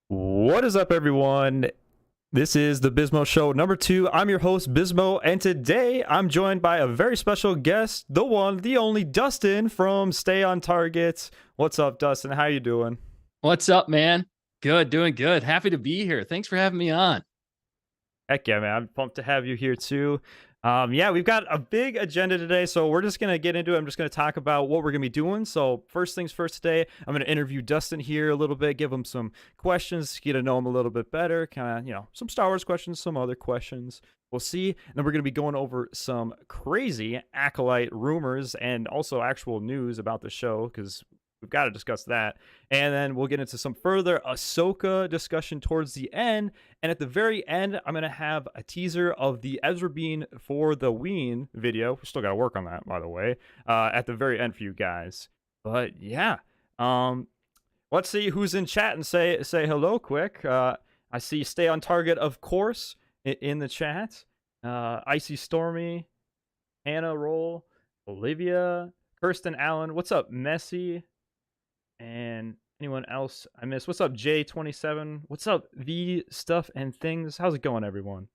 What is up, everyone? This is the Bismo Show number 2. I'm your host, Bismo, and today I'm joined by a very special guest, the one, the only Dustin from Stay on Target. What's up, Dustin? How you doing? What's up, man? Good, doing good. Happy to be here. Thanks for having me on. Heck yeah, man. I'm pumped to have you here too. Yeah, we've got a big agenda today, so we're just going to get into it. I'm just going to talk about what we're going to be doing. So first things first today, I'm going to interview Dustin here a little bit, give him some questions, get to know him a little bit better, kind of, some Star Wars questions, some other questions. We'll see. And then we're going to be going over some crazy Acolyte rumors and also actual news about the show, because we've got to discuss that. And then we'll get into some further Ahsoka discussion towards the end. And at the very end, I'm going to have a teaser of the Ezrabine for the Ween video. We still got to work on that, by the way, at the very end for you guys. But yeah, let's see who's in chat and say hello quick. I see Stay on Target, of course, in the chat. Icy Stormy, Hannah Roll, Olivia, Kirsten Allen. What's up, Messi? And anyone else I missed? What's up, J27? What's up, V Stuff and Things? How's it going, everyone?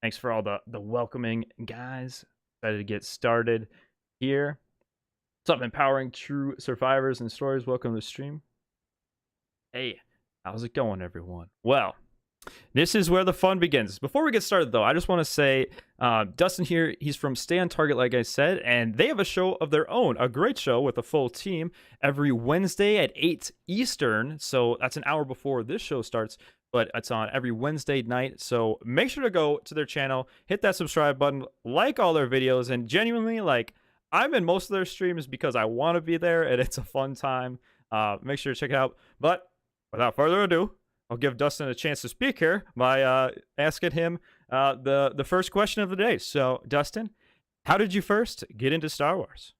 Thanks for all the welcoming, guys. Excited to get started here. What's up, Empowering True Survivors and Stories? Welcome to the stream. Hey, how's it going, everyone? Well, this is where the fun begins. Before we get started, though, I just want to say, Dustin here, he's from Stay on Target, like I said, and they have a show of their own, a great show with a full team, every Wednesday at 8 Eastern, so that's an hour before this show starts, but it's on every Wednesday night, so make sure to go to their channel, hit that subscribe button, like all their videos, and genuinely, I'm in most of their streams because I want to be there, and it's a fun time. Make sure to check it out, but without further ado, I'll give Dustin a chance to speak here by asking him the first question of the day. So, Dustin, how did you first get into Star Wars?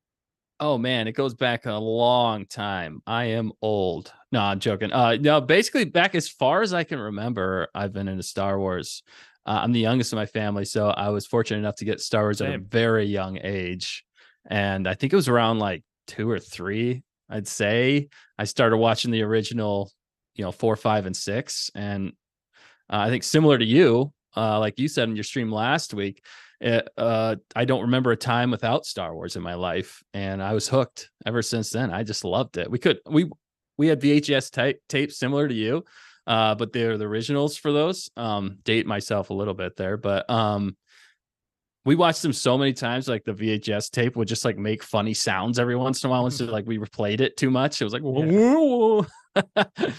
Oh, man, it goes back a long time. I am old. No, I'm joking. No, basically back as far as I can remember, I've been into Star Wars. I'm the youngest of my family, so I was fortunate enough to get Star Wars at a very young age. And I think it was around like 2 or 3, I'd say. I started watching the original 4, 5, and 6. And I think similar to you, like you said in your stream last week, I don't remember a time without Star Wars in my life. And I was hooked ever since then. I just loved it. We had VHS tapes similar to you, but they're the originals for those. Date myself a little bit there, but we watched them so many times, like the VHS tape would just like make funny sounds every once in a while. Once like we replayed it too much, it was like, whoa.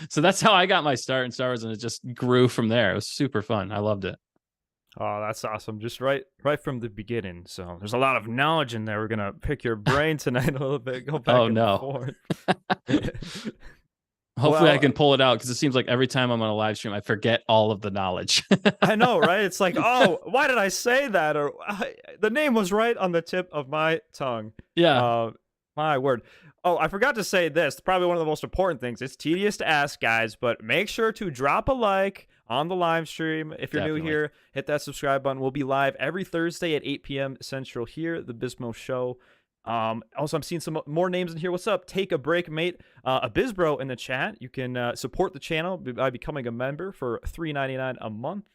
So that's how I got my start in Star Wars, and it just grew from there. It was super fun. I loved it. Oh, that's awesome. Just right from the beginning. So there's a lot of knowledge in there. We're gonna pick your brain tonight a little bit, go back Oh and no. forth. Hopefully I Well, can pull it out because it seems like every time I'm on a live stream, I forget all of the knowledge. I know, right? It's like, oh, why did I say that? Or the name was right on the tip of my tongue. Yeah, Uh, my word. Oh, I forgot to say this. Probably one of the most important things. It's tedious to ask, guys, but make sure to drop a like on the live stream. If you're new definitely. here, hit that subscribe button. We'll be live every Thursday at 8 p.m. Central here, the Bismo Show. Also, I'm seeing some more names in here. What's up? Take a break, mate. A bizbro in the chat. You can support the channel by becoming a member for $3.99 a month.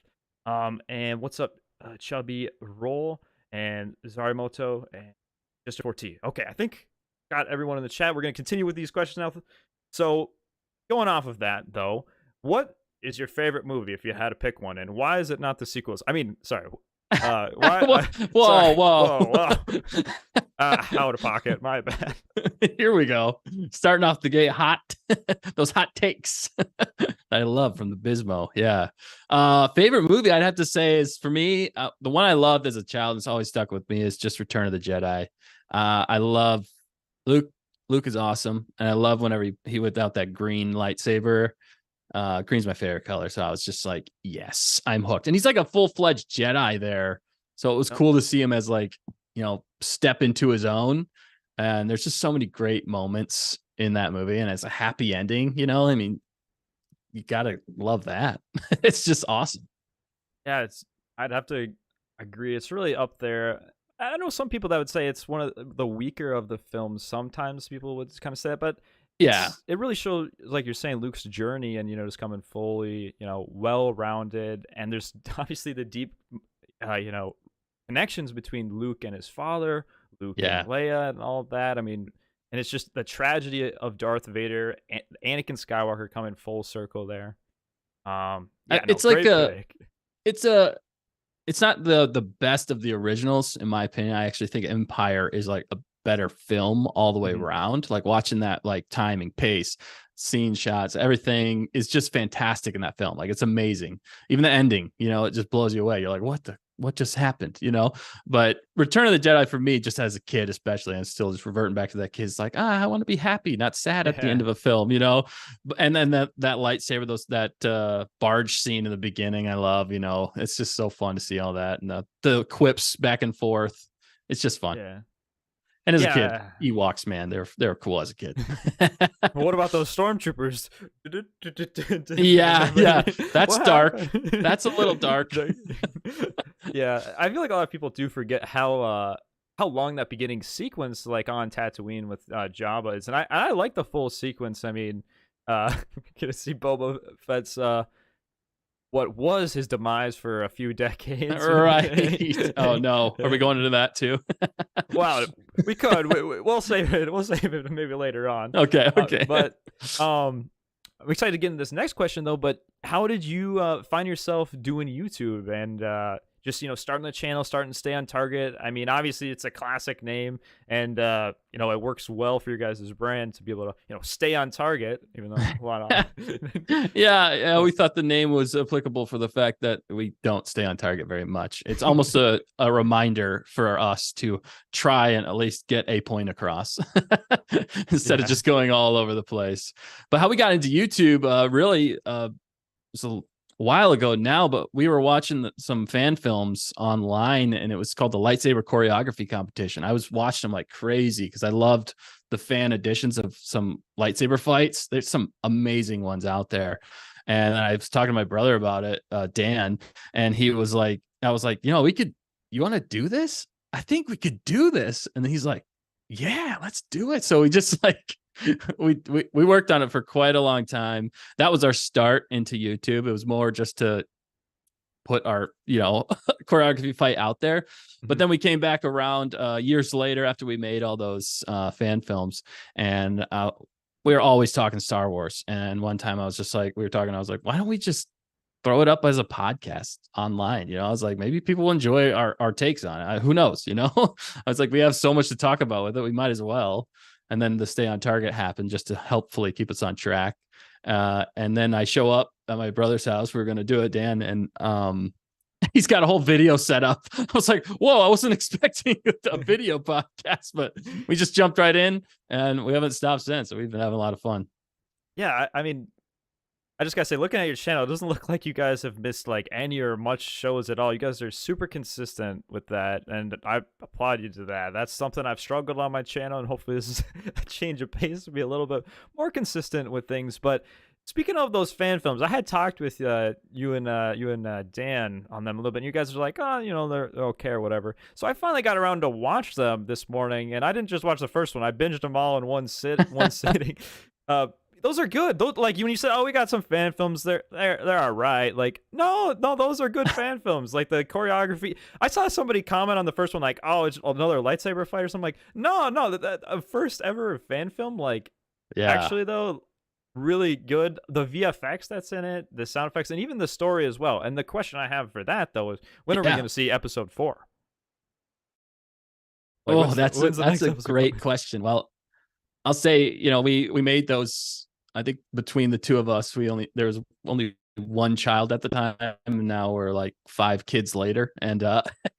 And what's up? Chubby Roll and Zarimoto and Just 4T. Okay, I think got everyone in the chat. We're going to continue with these questions now. So, going off of that, though, what is your favorite movie if you had to pick one, and why is it not the sequels? I mean, sorry. Why? Whoa, Sorry. whoa. Out of pocket. My bad. Here we go. Starting off the gate hot. Those hot takes that I love from the Bismo. Yeah. Favorite movie I'd have to say is, for me, the one I loved as a child and it's always stuck with me is just Return of the Jedi. I love Luke. Luke is awesome. And I love whenever he without that green lightsaber. Green's my favorite color. So I was just like, yes, I'm hooked. And he's like a full-fledged Jedi there. So it was cool to see him as like, step into his own. And there's just so many great moments in that movie. And it's a happy ending, I mean, you gotta love that. It's just awesome. Yeah, I'd have to agree. It's really up there. I know some people that would say it's one of the weaker of the films. Sometimes people would kind of say that, but Yeah. it really shows, like you're saying, Luke's journey and, just coming fully, well-rounded. And there's obviously the deep, connections between Luke and his father, Luke and Leia and all of that. I mean, and it's just the tragedy of Darth Vader and Anakin Skywalker coming full circle there. It's like it's not the best of the originals, in my opinion. I actually think Empire is like a better film all the way around. Like watching that, like timing, pace, scene shots, everything is just fantastic in that film. Like it's amazing. Even the ending, it just blows you away. You're like, what just happened? But Return of the Jedi for me, just as a kid, especially, and still just reverting back to that kid's like, I want to be happy, not sad at the end of a film, and then that lightsaber, that barge scene in the beginning, I love, it's just so fun to see all that. And the quips back and forth. It's just fun. Yeah. And as a kid, Ewoks, man, they're cool as a kid. What about those stormtroopers? Yeah, that's dark. That's a little dark. Yeah, I feel like a lot of people do forget how long that beginning sequence, like on Tatooine with Jabba, is, and I like the full sequence. I mean, gonna see Boba Fett's what was his demise for a few decades. Right. Oh no. Are we going into that too? Wow, we could. We'll save it. We'll save it maybe later on. Okay. But I'm excited to get into this next question though. But how did you find yourself doing YouTube and just starting the channel, starting to stay on target? I mean, obviously it's a classic name, and it works well for your guys' brand to be able to stay on target, even though a lot of yeah, we thought the name was applicable for the fact that we don't stay on target very much. It's almost a reminder for us to try and at least get a point across instead of just going all over the place. But how we got into YouTube really was a while ago now, but we were watching some fan films online, and it was called the Lightsaber Choreography Competition. I was watching them like crazy because I loved the fan editions of some lightsaber fights. There's some amazing ones out there. And I was talking to my brother about it, Dan, and he was like, I was like, you want to do this? I think we could do this. And then he's like, yeah, let's do it. So we just like, we worked on it for quite a long time. That was our start into YouTube. It was more just to put our choreography fight out there. But then we came back around years later after we made all those fan films, and we were always talking Star Wars. And one time I was just like, I was like, why don't we just throw it up as a podcast online? I was like, maybe people will enjoy our takes on it. Who knows? I was like, we have so much to talk about with it, we might as well. And then the Stay on Target happened just to helpfully keep us on track. And then I show up at my brother's house. We were going to do it, Dan. And he's got a whole video set up. I was like, whoa, I wasn't expecting a video podcast, but we just jumped right in and we haven't stopped since. So we've been having a lot of fun. Yeah, I mean, I just gotta say, looking at your channel, it doesn't look like you guys have missed like any or much shows at all. You guys are super consistent with that, and I applaud you to that. That's something I've struggled on my channel, and hopefully this is a change of pace to be a little bit more consistent with things. But speaking of those fan films, I had talked with you and Dan on them a little bit. And you guys are like, oh, they're okay or whatever. So I finally got around to watch them this morning, and I didn't just watch the first one. I binged them all in one sitting. Those are good. Those, like when you said, "Oh, we got some fan films," they're all right. Like, no, those are good fan films. Like the choreography. I saw somebody comment on the first one, like, "Oh, it's another lightsaber fight or something." Like, no, that a first ever fan film. Like, actually though, really good. The VFX that's in it, the sound effects, and even the story as well. And the question I have for that though is, when are we going to see episode 4? Like, that's a great question. Well, I'll say, we made those. I think between the two of us, there was only one child at the time, and now we're like 5 kids later, and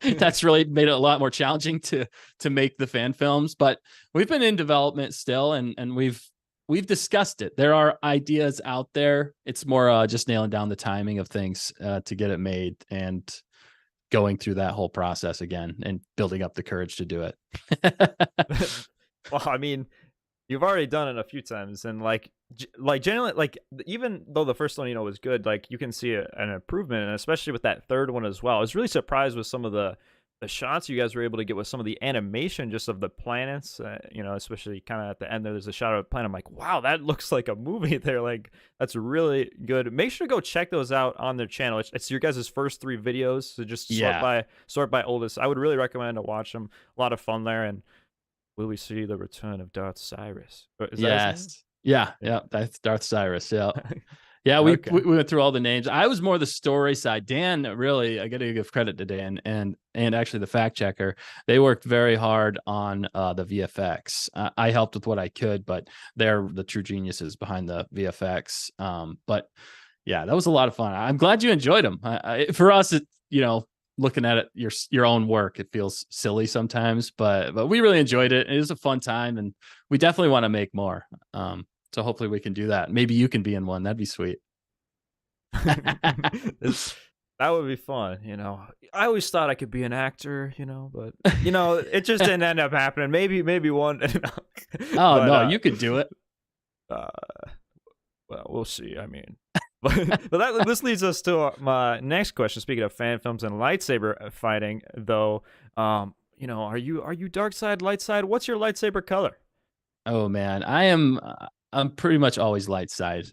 that's really made it a lot more challenging to make the fan films. But we've been in development still, and we've discussed it. There are ideas out there. It's more just nailing down the timing of things to get it made, and going through that whole process again and building up the courage to do it. Well, I mean, you've already done it a few times, and like generally, like even though the first one was good, like you can see an improvement, and especially with that third one as well. I was really surprised with some of the shots you guys were able to get with some of the animation just of the planets. Especially kind of at the end there's a shot of a planet. I'm like, wow, that looks like a movie there. Like, that's really good. Make sure to go check those out on their channel. It's your guys' first 3 videos, so just sort by oldest. I would really recommend to watch them. A lot of fun there. And will we see the return of Darth Cyrus? Yes. Yeah. That's Darth Cyrus. Yeah. Yeah, we went through all the names. I was more the story side. Dan, really, I got to give credit to Dan and actually the fact checker. They worked very hard on the VFX. I helped with what I could, but they're the true geniuses behind the VFX. But yeah, that was a lot of fun. I'm glad you enjoyed them. For us, looking at it, your own work, it feels silly sometimes, but we really enjoyed it. It was a fun time, and we definitely want to make more. So hopefully we can do that. Maybe you can be in one. That'd be sweet. That would be fun. I always thought I could be an actor, but it just didn't end up happening. Maybe one. No, you could do it. Well, we'll see. I mean, but this leads us to my next question. Speaking of fan films and lightsaber fighting, though, are you dark side, light side? What's your lightsaber color? Oh man, I'm pretty much always light side.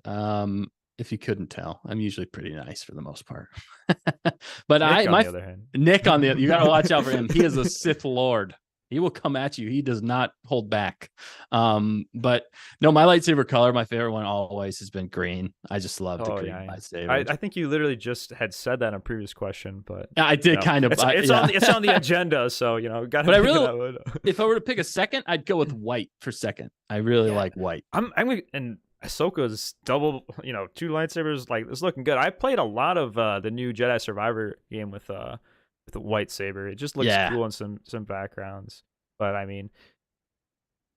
If you couldn't tell, I'm usually pretty nice for the most part. But Nick on the you gotta watch out for him. He is a Sith Lord. He will come at you. He does not hold back. But no, my lightsaber color, my favorite one always has been green. I just love the green lightsaber. I think you literally just had said that in a previous question, but yeah, I did kind of. It's on the agenda, so got. But I really, if I were to pick a second, I'd go with white for second. I really like white. I'm and Ahsoka's double, 2 lightsabers. Like, it's looking good. I played a lot of the new Jedi Survivor game with the white saber. It just looks cool in some backgrounds. But I mean,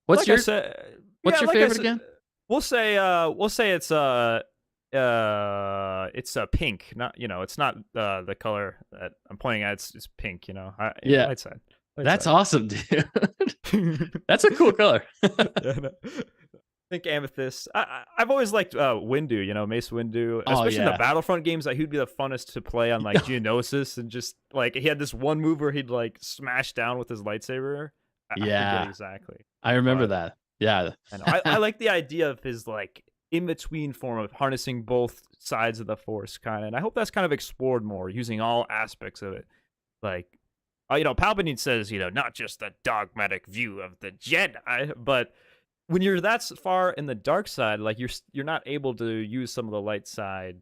what's your favorite again? We'll say it's pink. Not it's not the color that I'm pointing at. It's pink. Light side. That's awesome, dude. That's a cool color. Pink amethyst. I've always liked Windu, Mace Windu, especially in the Battlefront games. Like, he'd be the funnest to play on like Geonosis, and just like he had this one move where he'd like smash down with his lightsaber. I forget exactly. I remember that. Yeah, I like the idea of his like in between form of harnessing both sides of the Force, kind of. And I hope that's kind of explored more, using all aspects of it. Like, Palpatine says, not just the dogmatic view of the Jedi, but when you're that far in the dark side, like you're not able to use some of the light side,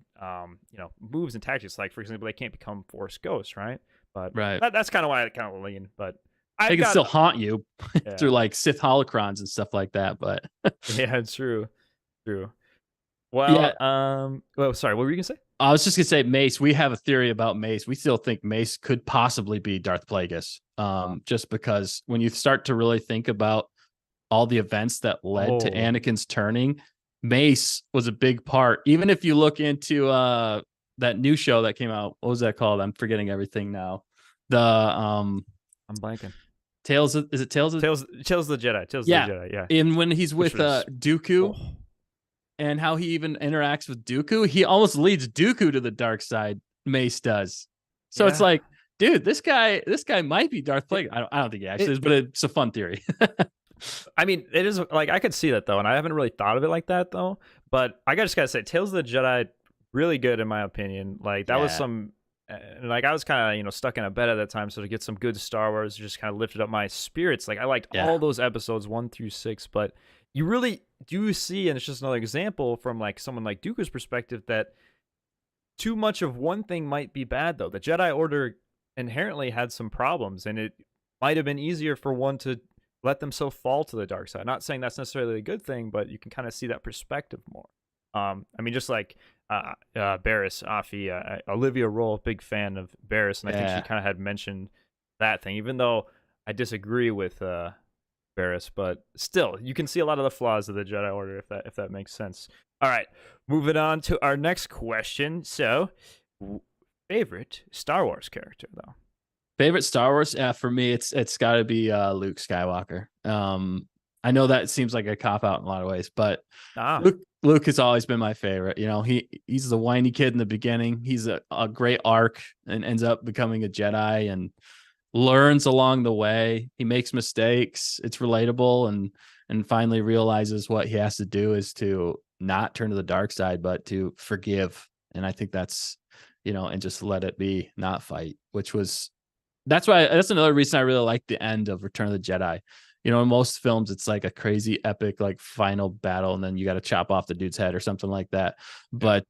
moves and tactics. Like, for example, they can't become Force ghosts, right? But that's kind of why I kind of lean. But they can still haunt you through like Sith holocrons and stuff like that. But yeah, it's true. Yeah, Well, sorry, what were you gonna say? I was just gonna say Mace. We have a theory about Mace. We still think Mace could possibly be Darth Plagueis. Just because when you start to really think about all the events that led to Oh, Anakin's turning, Mace was a big part. Even if you look into that new show that came out, what was that called? I'm forgetting everything now. The I'm blanking. Tales of, is it Tales of, Tales of the Jedi. Tales of yeah. the Jedi. Yeah, And when he's which with was Dooku, oh, and how he even interacts with Dooku, he almost leads Dooku to the dark side. Mace does. So it's yeah. like, dude, this guy might be Darth Plagueis. I don't think he actually is, but it's a fun theory. I mean, it is like I could see that though, and I haven't really thought of it like that though. But I just gotta say, Tales of the Jedi, really good in my opinion. Like that was Yeah. some, like I was kind of stuck in a bed at that time, so to get some good Star Wars just kind of lifted up my spirits. Like I liked Yeah. all those episodes 1 through 6, but you really do see, and it's just another example from like someone like Dooku's perspective that too much of one thing might be bad though. The Jedi Order inherently had some problems, and it might have been easier for one to let themselves fall to the dark side. Not saying that's necessarily a good thing, but you can kind of see that perspective more. I mean, just like Barris, Afi, Olivia Roll, big fan of Barris, and I think she kind of had mentioned that thing, even though I disagree with Barris, but still, you can see a lot of the flaws of the Jedi Order if that makes sense. All right, moving on to our next question. So, favorite Star Wars character though? Favorite Star Wars? Yeah, for me, it's got to be Luke Skywalker. I know that seems like a cop out in a lot of ways, but Ah, Luke has always been my favorite. You know, he's the whiny kid in the beginning. He's a great arc and ends up becoming a Jedi and learns along the way. He makes mistakes. It's relatable and finally realizes what he has to do is to not turn to the dark side, but to forgive. And I think that's, and just let it be, not fight, that's another reason I really like the end of Return of the Jedi. In most films, it's like a crazy epic, like final battle, and then you got to chop off the dude's head or something like that. But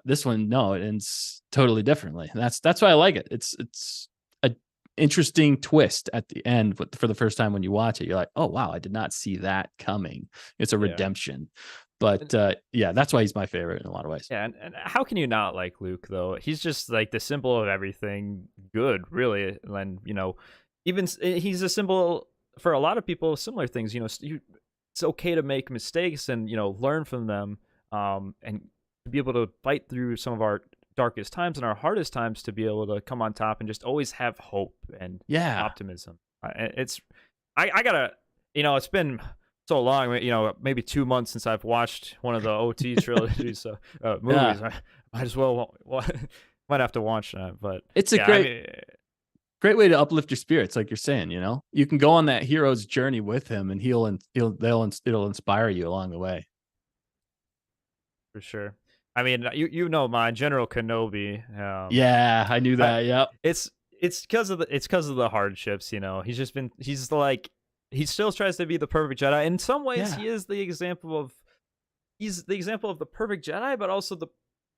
this one, no, it ends totally differently. And that's why I like it. It's a interesting twist at the end, but for the first time when you watch it, you're like, oh wow, I did not see that coming. It's a redemption. But yeah, that's why he's my favorite in a lot of ways. yeah, and how can you not like Luke though? He's just like the symbol of everything good, really. And even he's a symbol for a lot of people. Similar things, it's okay to make mistakes and learn from them, and to be able to fight through some of our darkest times and our hardest times to be able to come on top and just always have hope and optimism. I gotta, it's been so long, maybe 2 months since I've watched one of the OT trilogies, so movies. I might as well might have to watch that. But it's a great way to uplift your spirits, like you're saying. You can go on that hero's journey with him, and it'll inspire you along the way. For sure. I mean, my General Kenobi. Yeah, I knew that. Yep. It's because of the hardships. He's like, he still tries to be the perfect Jedi. In some ways, he is the example of the perfect Jedi, but also the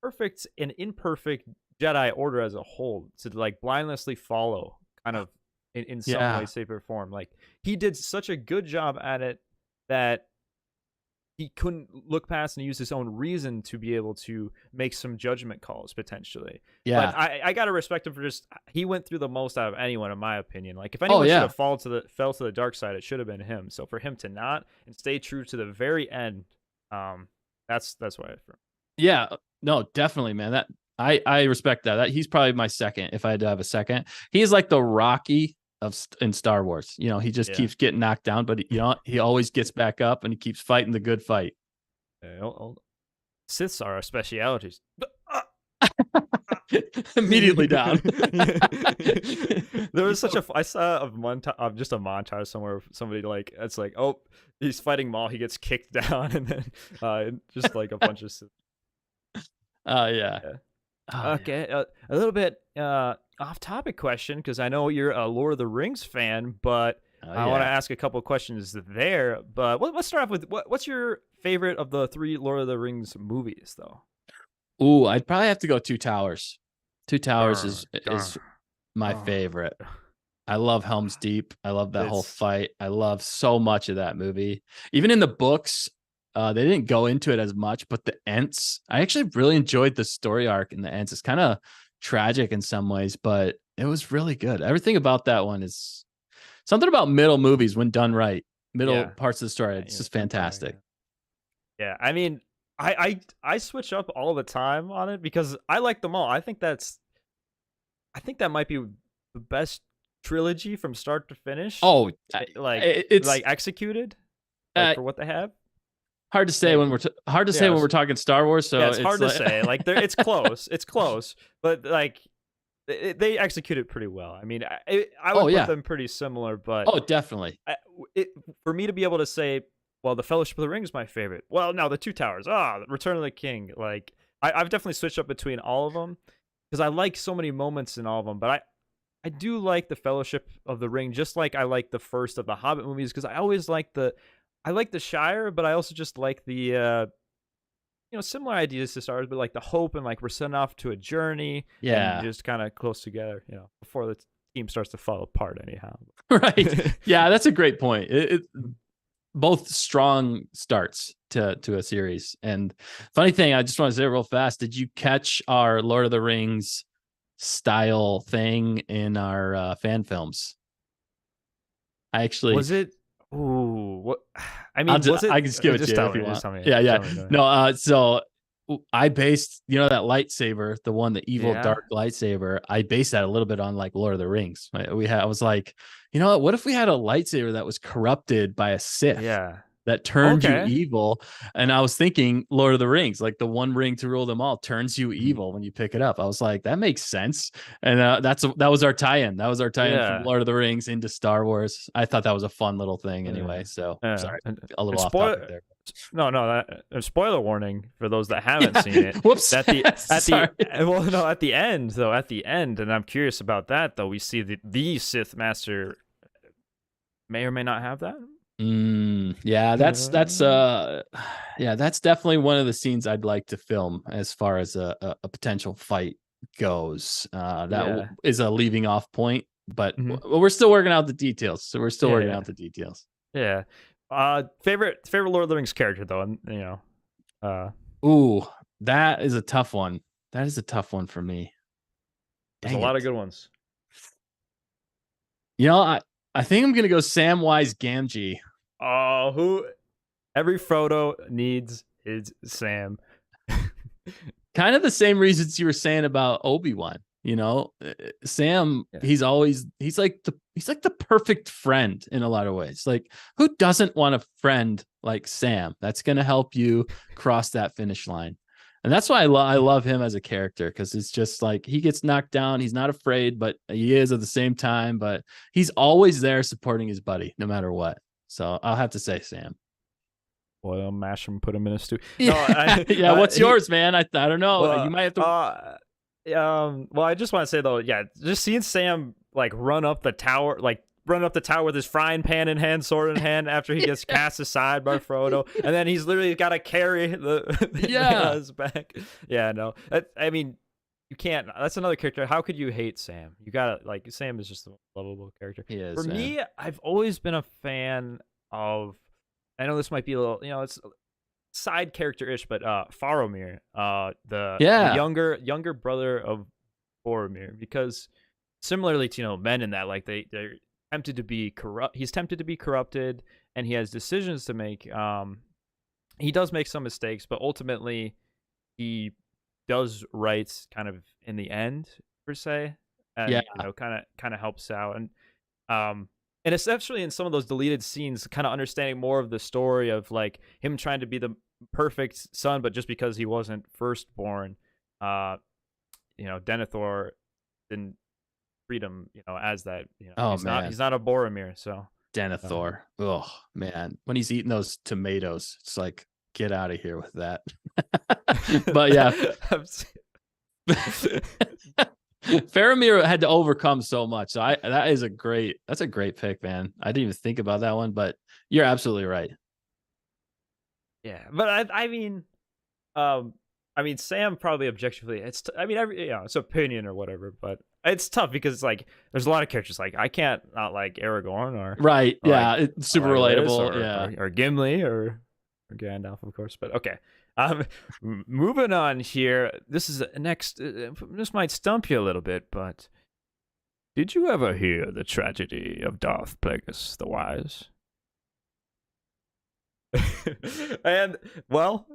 perfect and imperfect Jedi Order as a whole, to like blindlessly follow, kind of in some way, shape, or form. Like he did such a good job at it that he couldn't look past and use his own reason to be able to make some judgment calls potentially. Yeah. But I gotta respect him for he went through the most out of anyone, in my opinion. Like if anyone should have fell to the dark side, it should have been him. So for him to not and stay true to the very end, that's why Yeah, no, definitely, man. That I respect that. He's probably my second if I had to have a second. He's like the Rocky in Star Wars. He just keeps getting knocked down, but he always gets back up and he keeps fighting the good fight. Siths are our specialities. Immediately down. There was I saw a montage somewhere of somebody like, it's like, oh, he's fighting Maul, he gets kicked down, and then just like a bunch of Sith. Yeah. Okay, a little bit off-topic question, because I know you're a Lord of the Rings fan, but I want to ask a couple of questions there. But let's start off with what's your favorite of the 3 Lord of the Rings movies, though? Ooh, I'd probably have to go Two Towers. Two Towers is my favorite. I love Helm's Deep. I love that whole fight. I love so much of that movie. Even in the books, They didn't go into it as much, but the Ents, I actually really enjoyed the story arc in the Ents. It's kind of tragic in some ways, but it was really good. Everything about that one is something about middle movies when done right. Middle parts of the story, it's just fantastic. Yeah, I mean, I switch up all the time on it because I like them all. I think that might be the best trilogy from start to finish. Oh, it's like executed for what they have. Hard to say when we're when we're talking Star Wars. So it's hard to say. Like it's close. It's close, but like they execute it pretty well. I mean, I would put them pretty similar, but definitely. For me to be able to say, well, the Fellowship of the Ring is my favorite. Well, now the Two Towers. Return of the King. Like I've definitely switched up between all of them because I like so many moments in all of them. But I do like the Fellowship of the Ring, just like I like the first of the Hobbit movies, because I always like the Shire, but I also just like the similar ideas to Star Wars, but like the hope and like we're sent off to a journey, and just kind of close together, before the team starts to fall apart anyhow. Right. Yeah, that's a great point. It both strong starts to a series. And funny thing, I just want to say real fast, did you catch our Lord of the Rings style thing in our fan films? I actually was it. Ooh, what? I mean, was it? I can just give it to you if you want. Yeah. No, so I based, that lightsaber, the one, the evil dark lightsaber. I based that a little bit on like Lord of the Rings. I was like, what if we had a lightsaber that was corrupted by a Sith? Yeah. That turned you evil. And I was thinking Lord of the Rings, like the one ring to rule them all turns you evil when you pick it up. I was like, that makes sense. And that was our tie-in. That was our tie-in from Lord of the Rings into Star Wars. I thought that was a fun little thing anyway. So sorry, a little off topic there. No, spoiler warning for those that haven't seen it. Whoops. At the end, and I'm curious about that though. We see the Sith Master may or may not have that. That's definitely one of the scenes I'd like to film as far as a potential fight goes. That is a leaving off point, but we're still working out the details. So we're still working out the details. Yeah. Favorite Lord of the Rings character though, and that is a tough one. That is a tough one for me. There's a lot of good ones. I think I'm gonna go Samwise Gamgee. Oh, every Frodo needs his Sam. Kind of the same reasons you were saying about Obi-Wan. Sam, he's like the perfect friend in a lot of ways. Like, who doesn't want a friend like Sam that's gonna help you cross that finish line? And that's why I love him as a character, because it's just like he gets knocked down. He's not afraid, but he is at the same time. But he's always there supporting his buddy no matter what. So I'll have to say Sam. Boil, mash him, put him in a stew. No, what's yours, man? I don't know. Well, you might have to. Well, I just want to say though, just seeing Sam like run up the tower with his frying pan in hand, sword in hand, after he gets cast aside by Frodo, and then he's literally got to carry his back. Yeah, no, I mean, you can't. That's another character. How could you hate Sam? You gotta Sam is just a lovable character. He is. For me, I've always been a fan of. I know this might be a little, it's side character-ish, but Faramir, the younger brother of Boromir, because similarly to men in that, like they're tempted to be corrupt. He's tempted to be corrupted, and he has decisions to make. He does make some mistakes, but ultimately he does right kind of in the end, per se, and kind of helps out, and especially in some of those deleted scenes, kind of understanding more of the story of like him trying to be the perfect son, but just because he wasn't firstborn, Denethor didn't treat him, as that. He's not a Boromir, so Denethor. Oh man, when he's eating those tomatoes, it's like, get out of here with that. But yeah. Faramir had to overcome so much. So that's a great pick, man. I didn't even think about that one, but you're absolutely right. Yeah, but I mean, Sam probably objectively, it's it's opinion or whatever, but it's tough because it's like there's a lot of characters like I can't not like Aragorn or right, it's super relatable, or Gimli or Gandalf, of course. But okay, moving on here. This is next. This might stump you a little bit, but did you ever hear the tragedy of Darth Plagueis the Wise? And well,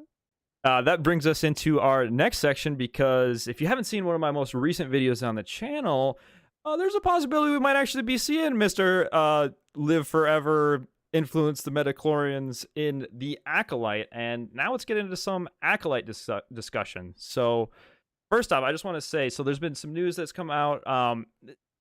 that brings us into our next section, because if you haven't seen one of my most recent videos on the channel, there's a possibility we might actually be seeing Mr. Live Forever influence the Metachlorians in the Acolyte. And now let's get into some Acolyte discussion. So first off, I just want to say, so there's been some news that's come out.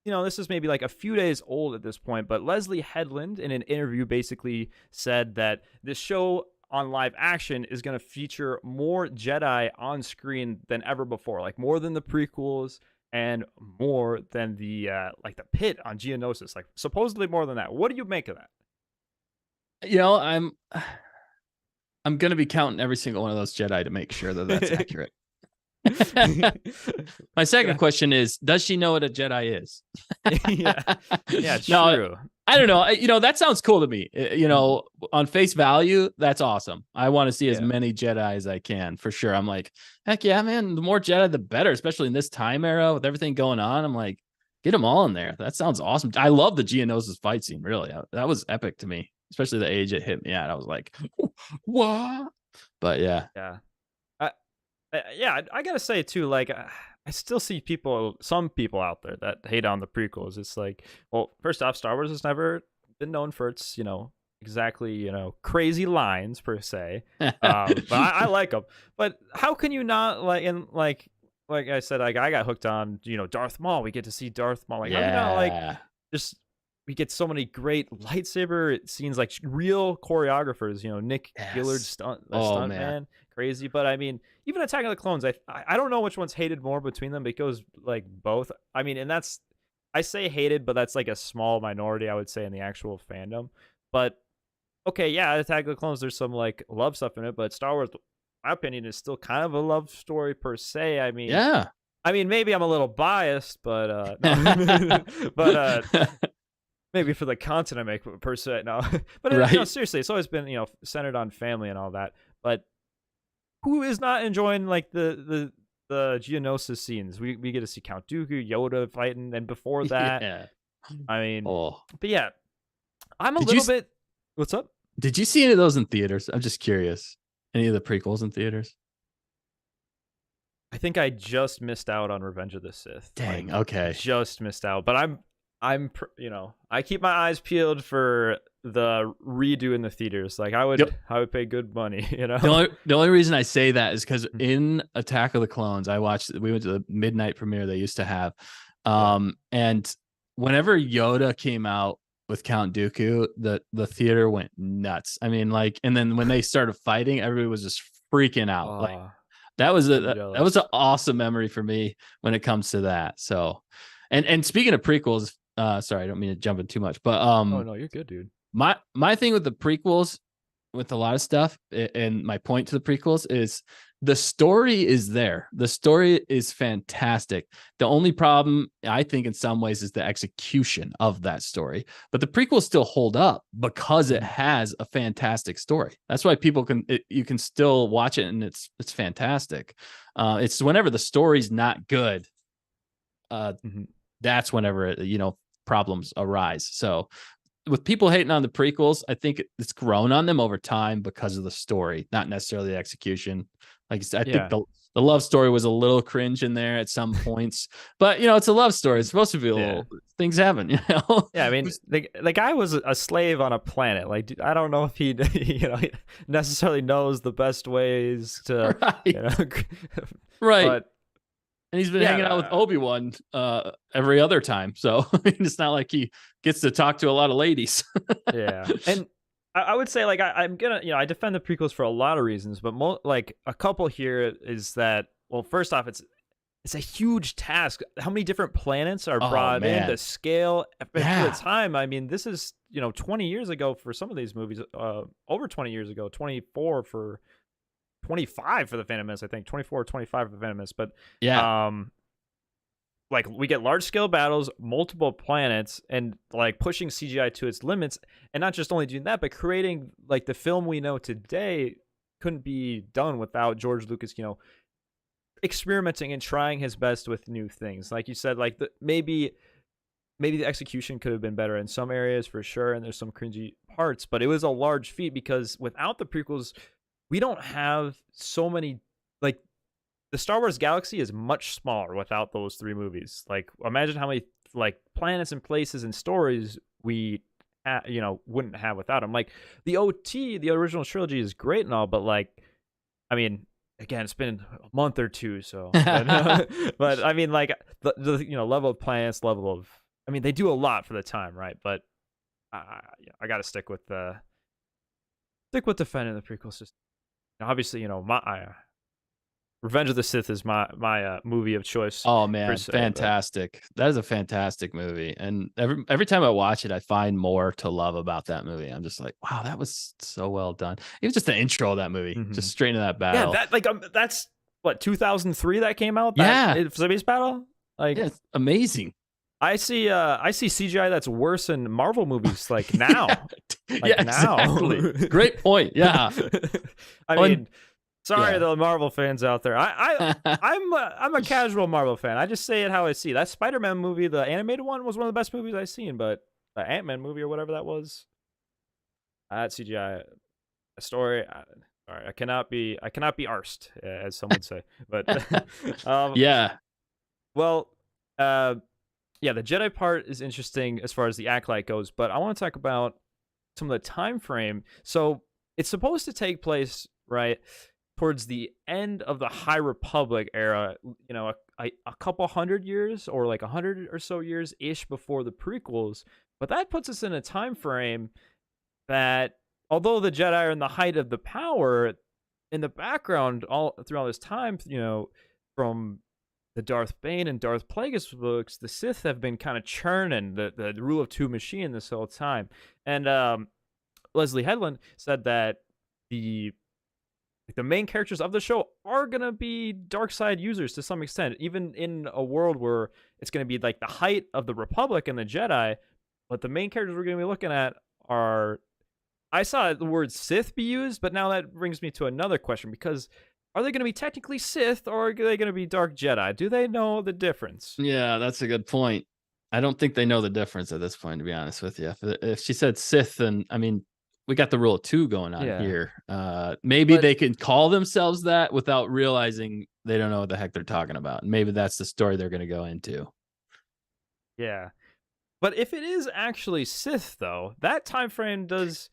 This is maybe like a few days old at this point, but Leslie Headland in an interview basically said that this show on live action is going to feature more Jedi on screen than ever before, like more than the prequels and more than the the pit on Geonosis, like supposedly more than that. What do you make of that? I'm gonna be counting every single one of those Jedi to make sure that that's accurate. My second question is, does she know what a Jedi is? Yeah, true. No, I don't know. That sounds cool to me. On face value, that's awesome. I want to see as many Jedi as I can, for sure. I'm like, heck yeah, man. The more Jedi, the better, especially in this time era with everything going on. I'm like, get them all in there. That sounds awesome. I love the Geonosis fight scene, really. That was epic to me, especially the age it hit me at. I was like, what? But yeah. Yeah. I gotta say too, like I still see some people out there that hate on the prequels. It's like, well, first off, Star Wars has never been known for its, exactly, crazy lines per se. But I like them. But how can you not like I said, like I got hooked on, Darth Maul. We get to see Darth Maul. Like, how can you not like just. We get so many great lightsaber scenes, like real choreographers, Nick Gillard, stunt man, crazy. But I mean, even Attack of the Clones, I don't know which one's hated more between them, because like both. I mean, and I say hated, but that's like a small minority, I would say, in the actual fandom. But okay, yeah, Attack of the Clones, there's some like love stuff in it, but Star Wars, in my opinion, is still kind of a love story per se. I mean, maybe I'm a little biased, but maybe for the content I make per se, no. But seriously, it's always been centered on family and all that. But who is not enjoying like the Geonosis scenes? We get to see Count Dooku, Yoda fighting, and before that, I mean, but yeah, I'm a little bit. What's up? Did you see any of those in theaters? I'm just curious. Any of the prequels in theaters? I think I just missed out on Revenge of the Sith. Dang. Okay. Just missed out, but I keep my eyes peeled for the redo in the theaters. Like I would pay good money, The only reason I say that is because in Attack of the Clones, we went to the midnight premiere they used to have. And whenever Yoda came out with Count Dooku, the theater went nuts. I mean, like, and then when they started fighting, everybody was just freaking out. Like that was an awesome memory for me when it comes to that. So, and speaking of prequels, sorry, I don't mean to jump in too much, but oh no, you're good, dude. My thing with the prequels, with a lot of stuff, and my point to the prequels is the story is there. The story is fantastic. The only problem, I think, in some ways, is the execution of that story. But the prequels still hold up because it has a fantastic story. That's why you can still watch it, and it's fantastic. It's whenever the story's not good, that's whenever problems arise. So with people hating on the prequels, I think it's grown on them over time because of the story, not necessarily the execution. Like I think the love story was a little cringe in there at some points, but it's a love story. It's supposed to be a little things happen, Yeah, I mean, the guy was a slave on a planet. Like, dude, I don't know if he necessarily knows the best ways to, right. But, and he's been hanging out with Obi-Wan every other time. So it's not like he gets to talk to a lot of ladies. Yeah. And I would say, like, I'm going to, I defend the prequels for a lot of reasons, but like a couple here is that, well, first off, it's a huge task. How many different planets are brought in to scale at the time? I mean, this is, 20 years ago for some of these movies, over 20 years ago, 25 for the Phantom Menace, I think 24 or 25 for the Phantom Menace. But like we get large scale battles, multiple planets, and like pushing CGI to its limits, and not just only doing that, but creating like the film we know today couldn't be done without George Lucas, experimenting and trying his best with new things. Like you said, like maybe the execution could have been better in some areas for sure, and there's some cringy parts, but it was a large feat because without the prequels, we don't have so many, like, the Star Wars galaxy is much smaller without those 3 movies. Like, imagine how many like planets and places and stories we wouldn't have without them. Like the original trilogy is great and all, but like, I mean, again, it's been a month or two, so but I mean, like the level of planets, level of, I mean, they do a lot for the time, right? But I got to stick with defending the prequel system. Obviously, my Revenge of the Sith is my movie of choice. Oh man, se, fantastic! That is a fantastic movie, and every time I watch it, I find more to love about that movie. I'm just like, wow, that was so well done. Even just the intro of that movie, just straight into that battle. Yeah, that's what, 2003 that came out. That space battle. Like, yeah, it's amazing. I see CGI that's worse in Marvel movies like now. Like yeah, now. Exactly. Great point. Yeah. I mean, sorry to the Marvel fans out there. I'm a casual Marvel fan. I just say it how I see. That Spider-Man movie, the animated one, was one of the best movies I've seen, but the Ant-Man movie or whatever that was, that CGI story, sorry, I cannot be arsed, as some would say. But yeah. Well, yeah, the Jedi part is interesting as far as the Acolyte goes, but I want to talk about some of the time frame. So it's supposed to take place, right, towards the end of the High Republic era, a couple hundred years, or like 100 or so years ish before the prequels. But that puts us in a time frame that, although the Jedi are in the height of the power, in the background all through all this time, from the Darth Bane and Darth Plagueis books, the Sith have been kind of churning the rule of 2 machine this whole time. And Leslie Headland said that the main characters of the show are going to be dark side users to some extent, even in a world where it's going to be like the height of the Republic and the Jedi. But the main characters we're going to be looking at are, I saw the word Sith be used, but now that brings me to another question, because are they going to be technically Sith, or are they going to be Dark Jedi? Do they know the difference? Yeah, that's a good point. I don't think they know the difference at this point, to be honest with you. If she said Sith, then, I mean, we got the rule of 2 going on here. Maybe they can call themselves that without realizing they don't know what the heck they're talking about. And maybe that's the story they're going to go into. Yeah. But if it is actually Sith, though, that time frame does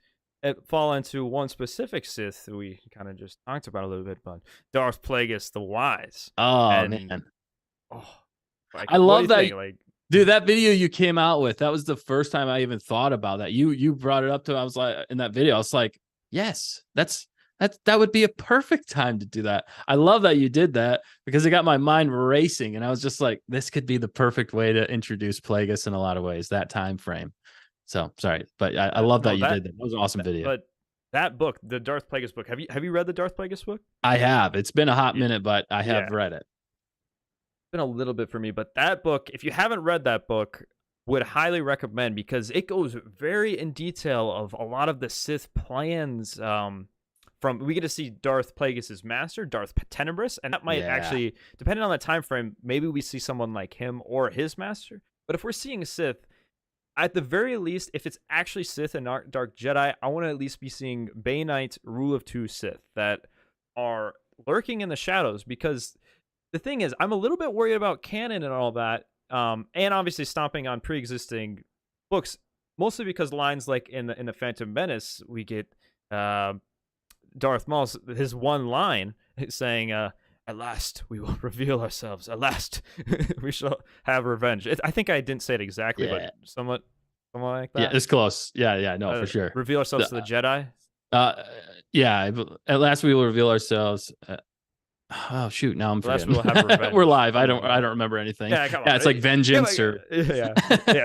fall into one specific Sith we kind of just talked about a little bit, but Darth Plagueis the Wise. Oh, man. Oh, I love that. Dude, that video you came out with, that was the first time I even thought about that. You brought it up to, I was like, in that video, I was like, yes, that would be a perfect time to do that. I love that you did that, because it got my mind racing, and I was just like, this could be the perfect way to introduce Plagueis in a lot of ways, that time frame. So sorry, but I love that you did that. That was an awesome video. But that book, the Darth Plagueis book, have you read the Darth Plagueis book? I have. It's been a hot minute, but I have read it. It's been a little bit for me, but that book, if you haven't read that book, would highly recommend, because it goes very in detail of a lot of the Sith plans. From, we get to see Darth Plagueis' master, Darth Tenebrous, and that might actually, depending on the time frame, maybe we see someone like him or his master. But if we're seeing Sith, at the very least, if it's actually Sith and not Dark Jedi, I want to at least be seeing Banite Rule of 2 Sith that are lurking in the shadows. Because the thing is, I'm a little bit worried about canon and all that, and obviously stomping on pre-existing books, mostly because lines like in the Phantom Menace, we get Darth Maul's, his one line saying, "At last we will reveal ourselves. At last we shall have revenge." I think I didn't say it exactly, but somewhat like that. Yeah, it's close. Yeah, no, for sure. Reveal ourselves to the Jedi. Yeah. At last we will reveal ourselves. Oh shoot! Now I'm forgetting. We'll have revenge. We're live. I don't remember anything. Yeah, come on. It's like vengeance or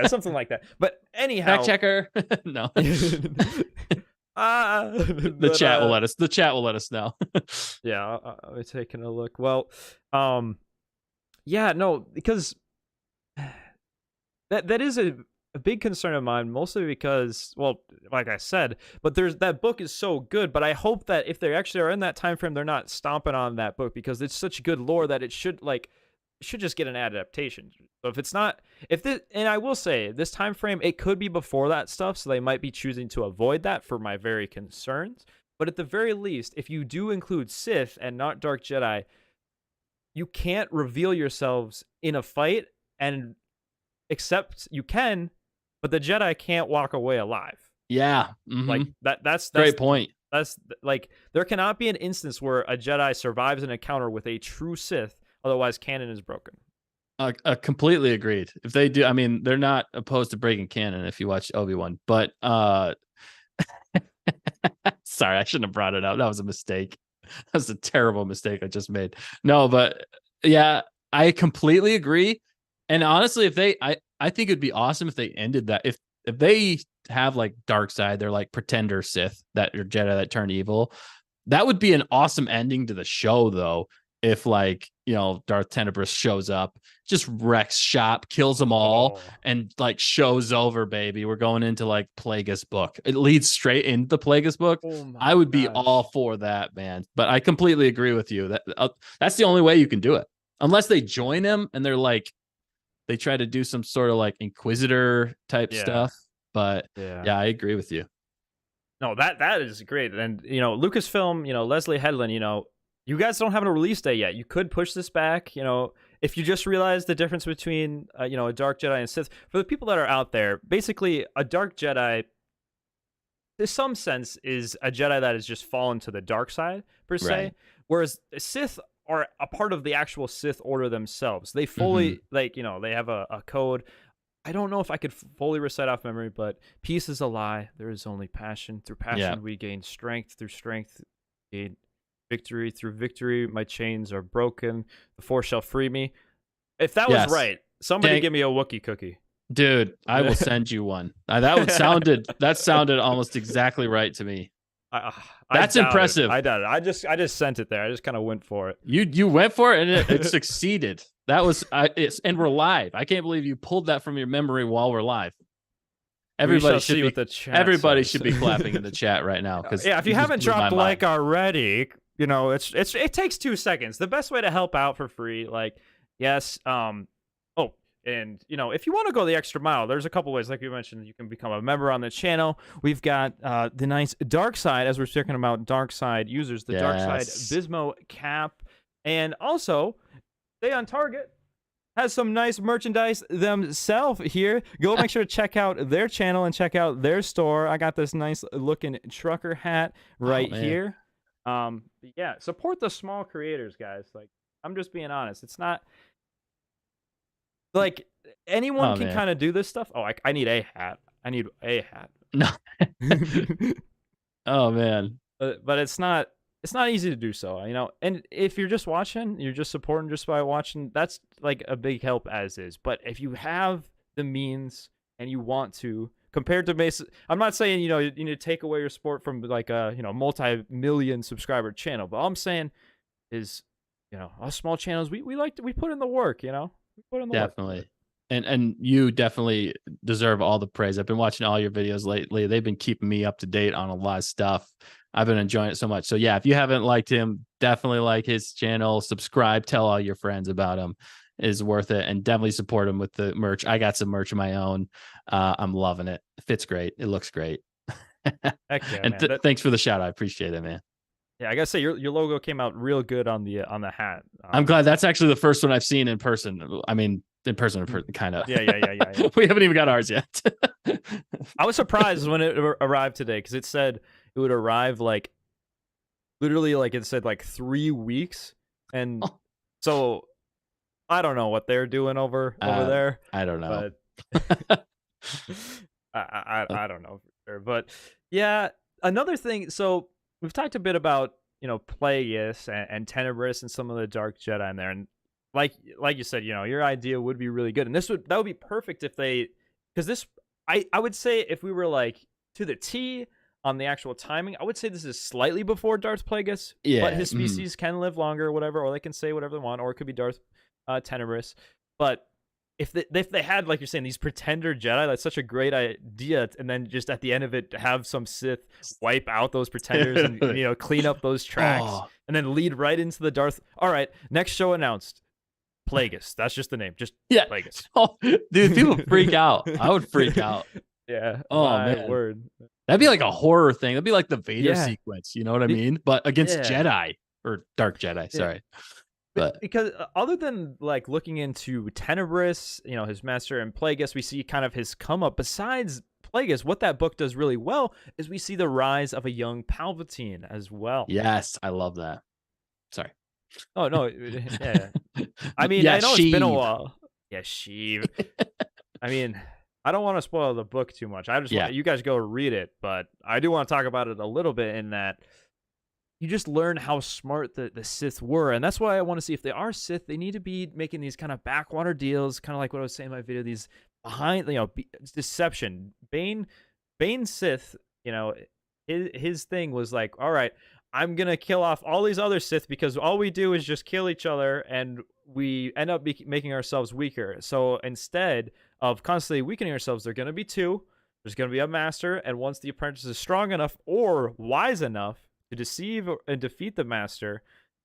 something like that. But anyhow, fact checker. No. The chat will let us know. Yeah, I'm taking a look. Well, yeah, no, because that is a big concern of mine, mostly because, well, like I said, but there's that book is so good. But I hope that if they actually are in that time frame, they're not stomping on that book because it's such good lore that it should just get an adaptation. So if it's not, if this, and I will say this time frame, it could be before that stuff, so they might be choosing to avoid that for my very concerns. But at the very least, if you do include Sith and not Dark Jedi, you can't reveal yourselves in a fight, and except you can, but the Jedi can't walk away alive. Yeah. Like that's great point. That's like there cannot be an instance where a Jedi survives an encounter with a true Sith, otherwise canon is broken. Completely agreed. If they do, I mean, they're not opposed to breaking canon if you watch Obi-Wan, but sorry, I shouldn't have brought it up. That was a mistake. That was a terrible mistake I just made. No, but yeah, I completely agree. And honestly, if I think it'd be awesome if they ended that. If they have like dark side, they're like pretender Sith that are Jedi that turn evil. That would be an awesome ending to the show, though. If like, Darth Tenebrous shows up, just wrecks shop, kills them all, and like shows over, baby. We're going into like Plagueis book. It leads straight into the Plagueis book. I would be all for that, man. But I completely agree with you. That's the only way you can do it. Unless they join him and they're like, they try to do some sort of like Inquisitor type stuff. But yeah, I agree with you. No, that is great. And Lucasfilm, Leslie Headland, you guys don't have a release date yet. You could push this back, if you just realize the difference between a Dark Jedi and Sith. For the people that are out there, basically a Dark Jedi, in some sense, is a Jedi that has just fallen to the dark side per se, right. Whereas Sith are a part of the actual Sith Order themselves. They fully they have a code. I don't know if I could fully recite off memory, but peace is a lie. There is only passion. Through passion, we gain strength. Through strength, we gain victory. Through victory, my chains are broken. The Force shall free me. If that was right, somebody give me a Wookiee cookie. Dude, I will send you one. That sounded almost exactly right to me. That's impressive. I doubt it. I just sent it there. I just kind of went for it. You went for it and it succeeded. That was and we're live. I can't believe you pulled that from your memory while we're live. Everybody should be clapping in the chat right now. Because if you haven't dropped a like already, it takes 2 seconds. The best way to help out for free, yes. And, if you want to go the extra mile, there's a couple ways. Like you mentioned, you can become a member on the channel. We've got the nice dark side, as we're talking about dark side users, the dark side Bismo cap. And also, Stay on Target has some nice merchandise themselves here. Go make sure to check out their channel and check out their store. I got this nice looking trucker hat right here. Yeah, support the small creators, guys. I'm just being honest. It's not... anyone can kind of do this stuff. I need a hat. I need a hat. No. Oh man. But it's not easy to do so, And if you're just watching, you're just supporting just by watching. That's a big help as is. But if you have the means and you want to, compared to I'm not saying you need to take away your support from a multi-million subscriber channel. But all I'm saying is, us small channels, we put in the work, Definitely. Work. And you definitely deserve all the praise. I've been watching all your videos lately. They've been keeping me up to date on a lot of stuff. I've been enjoying it so much. So yeah, if you haven't liked him, definitely like his channel, subscribe, tell all your friends about him. It is worth it. And definitely support him with the merch. I got some merch of my own. I'm loving it. It fits great. It looks great. Heck yeah, and thanks for the shout. I appreciate it, man. Yeah, I gotta say your logo came out real good on the hat. I'm glad. That's actually the first one I've seen in person. I mean, in person, kind of. Yeah. We haven't even got ours yet. I was surprised when it arrived today because it said it would arrive literally it said 3 weeks, and so I don't know what they're doing over there. I don't know. But I don't know for sure. But yeah, another thing. So we've talked a bit about Plagueis and Tenebrous and some of the Dark Jedi in there, and like you said, your idea would be really good, and that would be perfect if they, because this I would say if we were to the T on the actual timing, I would say this is slightly before Darth Plagueis, but his species can live longer or whatever, or they can say whatever they want, or it could be Darth Tenebrous. But if they had, like you're saying, these pretender Jedi, that's such a great idea, and then just at the end of it have some Sith wipe out those pretenders and clean up those tracks, Oh, and then lead right into the Darth. All right, next show announced. Plagueis. That's just the name. Just yeah. Plagueis. Oh, dude, people freak out. I would freak out. Yeah. Oh My man, word. that'd be like a horror thing. That'd be like the Vader Yeah. sequence. You know what I mean? But against Yeah. Jedi or Dark Jedi. Yeah. Sorry, but because other than like looking into Tenebris, his master, and Plagueis, we see kind of his come up. Besides Plagueis, what that book does really well is we see the rise of a young Palpatine as well. yes, I love that. Sorry. Oh no, yeah. I mean, yeah, I know it's been a Sheev. while. Yeah, Sheev. I mean, I don't want to spoil the book too much. I just want you guys go read it, but I do want to talk about it a little bit in that you just learn how smart the Sith were. And that's why I want to see if they are Sith, they need to be making these kind of backwater deals, kind of like what I was saying in my video, these behind, deception. Bane Sith, his thing was like, all right, I'm going to kill off all these other Sith because all we do is just kill each other and we end up making ourselves weaker. So instead of constantly weakening ourselves, they're going to be two. There's going to be a master. And once the apprentice is strong enough or wise enough to deceive and defeat the master,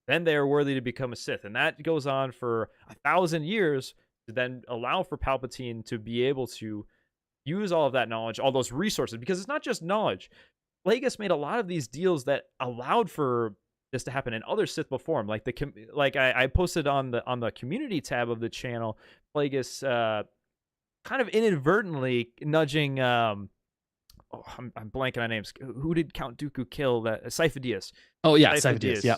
then they are worthy to become a Sith. And that goes on for 1,000 years to then allow for Palpatine to be able to use all of that knowledge, all those resources, because it's not just knowledge. Plagueis made a lot of these deals that allowed for this to happen in other Sith before him. Like I posted on the community tab of the channel, Plagueis kind of inadvertently nudging I'm blanking on names. Who did Count Dooku kill? That Sifo Dyas. Oh yeah, Sifo Dyas. Yeah.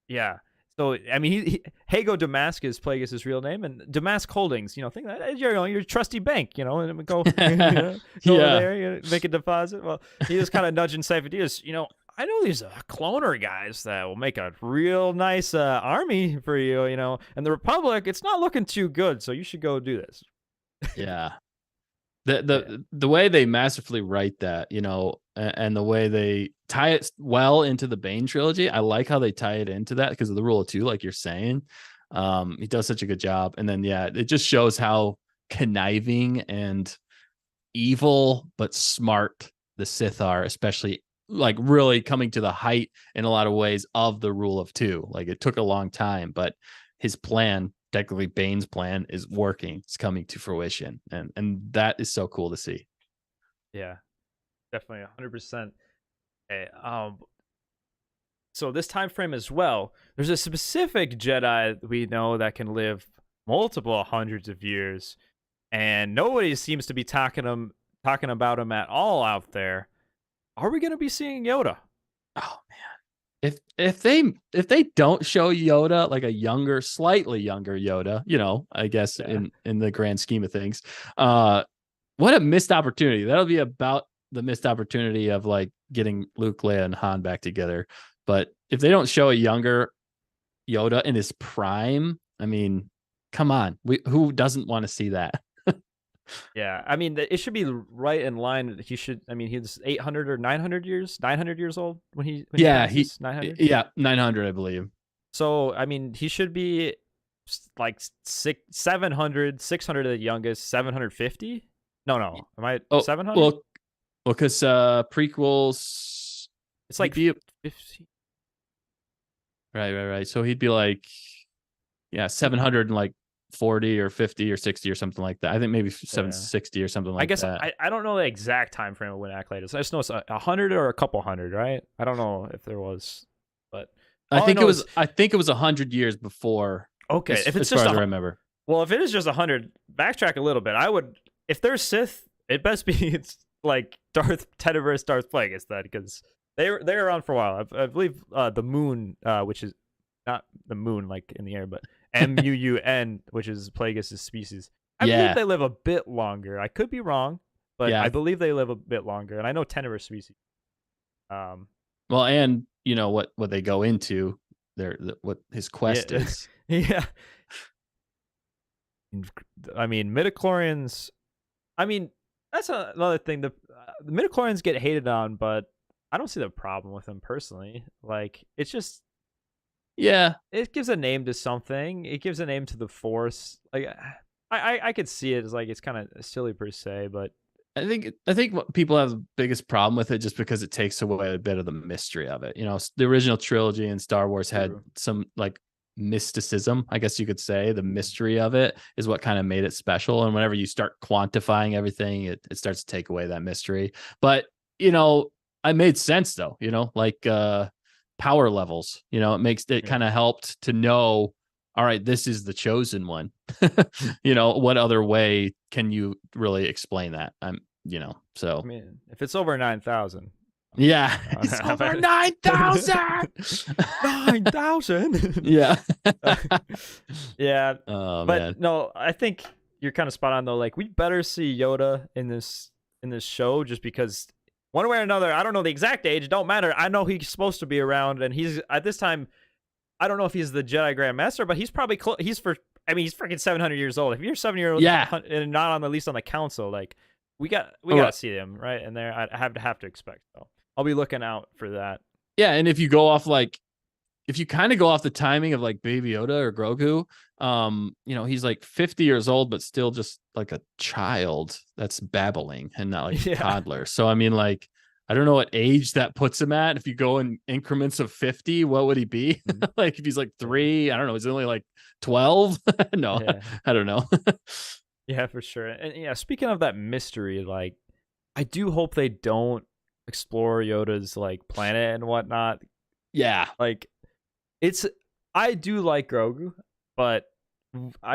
Yeah. So I mean, Hago Damask is Plagueis' real name, and Damask Holdings. Think that your trusty bank. And go, go over there, make a deposit. Well, he was kind of nudging Sifo Dyas. I know these cloner guys that will make a real nice army for you. And the Republic, it's not looking too good, so you should go do this. Yeah. The way they masterfully write that, and the way they tie it well into the Bane trilogy, I like how they tie it into that because of the rule of two, like you're saying. He does such a good job. And then, it just shows how conniving and evil but smart the Sith are, especially like really coming to the height in a lot of ways of the rule of two. Like it took a long time, but his plan, technically Bane's plan, is working. It's coming to fruition. And that is so cool to see. Yeah, definitely 100%. So this time frame as well, there's a specific Jedi we know that can live multiple hundreds of years, and nobody seems to be talking about him at all out there. Are we going to be seeing Yoda? Oh man, if they don't show Yoda, like a slightly younger Yoda, I guess in the grand scheme of things, what a missed opportunity. That'll be about the missed opportunity of like getting Luke, Leia, and Han back together. But if they don't show a younger Yoda in his prime, I mean, come on, who doesn't want to see that? Yeah, I mean, it should be right in line. He's 800 or 900 years old when he he's 900. Yeah, 900, I believe. So I mean, he should be like 700, 600 at the youngest, 750. No, am I 700? Well, because prequels, it's like 50. 50. Right. So he'd be like, 700 and like 40 or 50 or 60 or something like that. I think maybe 760 or something like that. I guess I don't know the exact time frame of when Acolyte is. I just know it's 100 or a couple hundred, right? I don't know if there was, but I think it was 100 years before. Okay, if it's as just far as I remember. Well, if it is just 100, backtrack a little bit. I would, if there's Sith, it best be it's like Tenebris, Darth Plagueis, then, because they're around for a while. I believe the moon, which is not the moon like in the air, but Muun, which is Plagueis' species. I believe they live a bit longer. I could be wrong, but I believe they live a bit longer. And I know Tenebris species. Well, and you know what they go into, what his quest is. Yeah. I mean, midichlorians. I mean, that's another thing. The midichlorians get hated on, but I don't see the problem with them personally. Like, it's just, it gives a name to something. It gives a name to the Force. Like, I could see it as like it's kind of silly per se, but I think what people have the biggest problem with it just because it takes away a bit of the mystery of it. The original trilogy in Star Wars had true. some like mysticism, I guess you could say. The mystery of it is what kind of made it special. And whenever you start quantifying everything, it starts to take away that mystery. But, I made sense though, like power levels, it Yeah. kind of helped to know, all right, this is the chosen one. What other way can you really explain that? I So mean, if it's over 9,000, yeah, it's over 9,000. 9,000. Yeah. Yeah, Oh but man. no, I think you're kind of spot on though. Like we better see Yoda in this show just because one way or another, I don't know the exact age, don't matter. I know he's supposed to be around and he's at this time I don't know if he's the Jedi Grand Master, but he's probably he's for I mean, he's freaking 700 years old. If you're 7 year old Yeah. and not on the least on the council, like we got Or- to see him, right? And there I have to expect so. I'll be looking out for that. Yeah, and if you go off like if you kind of go off the timing of like Baby Yoda or Grogu, he's like 50 years old, but still just like a child that's babbling and not like a Yeah. toddler. So I mean, like, I don't know what age that puts him at. If you go in increments of 50, what would he be? Mhm. Like if he's like Yeah. 3, I don't know, he's only like 12. No, Yeah. I don't know. Yeah, for sure. And yeah, speaking of that mystery, like I do hope they don't explore Yoda's like planet and whatnot. Yeah. Like it's I do like Grogu, but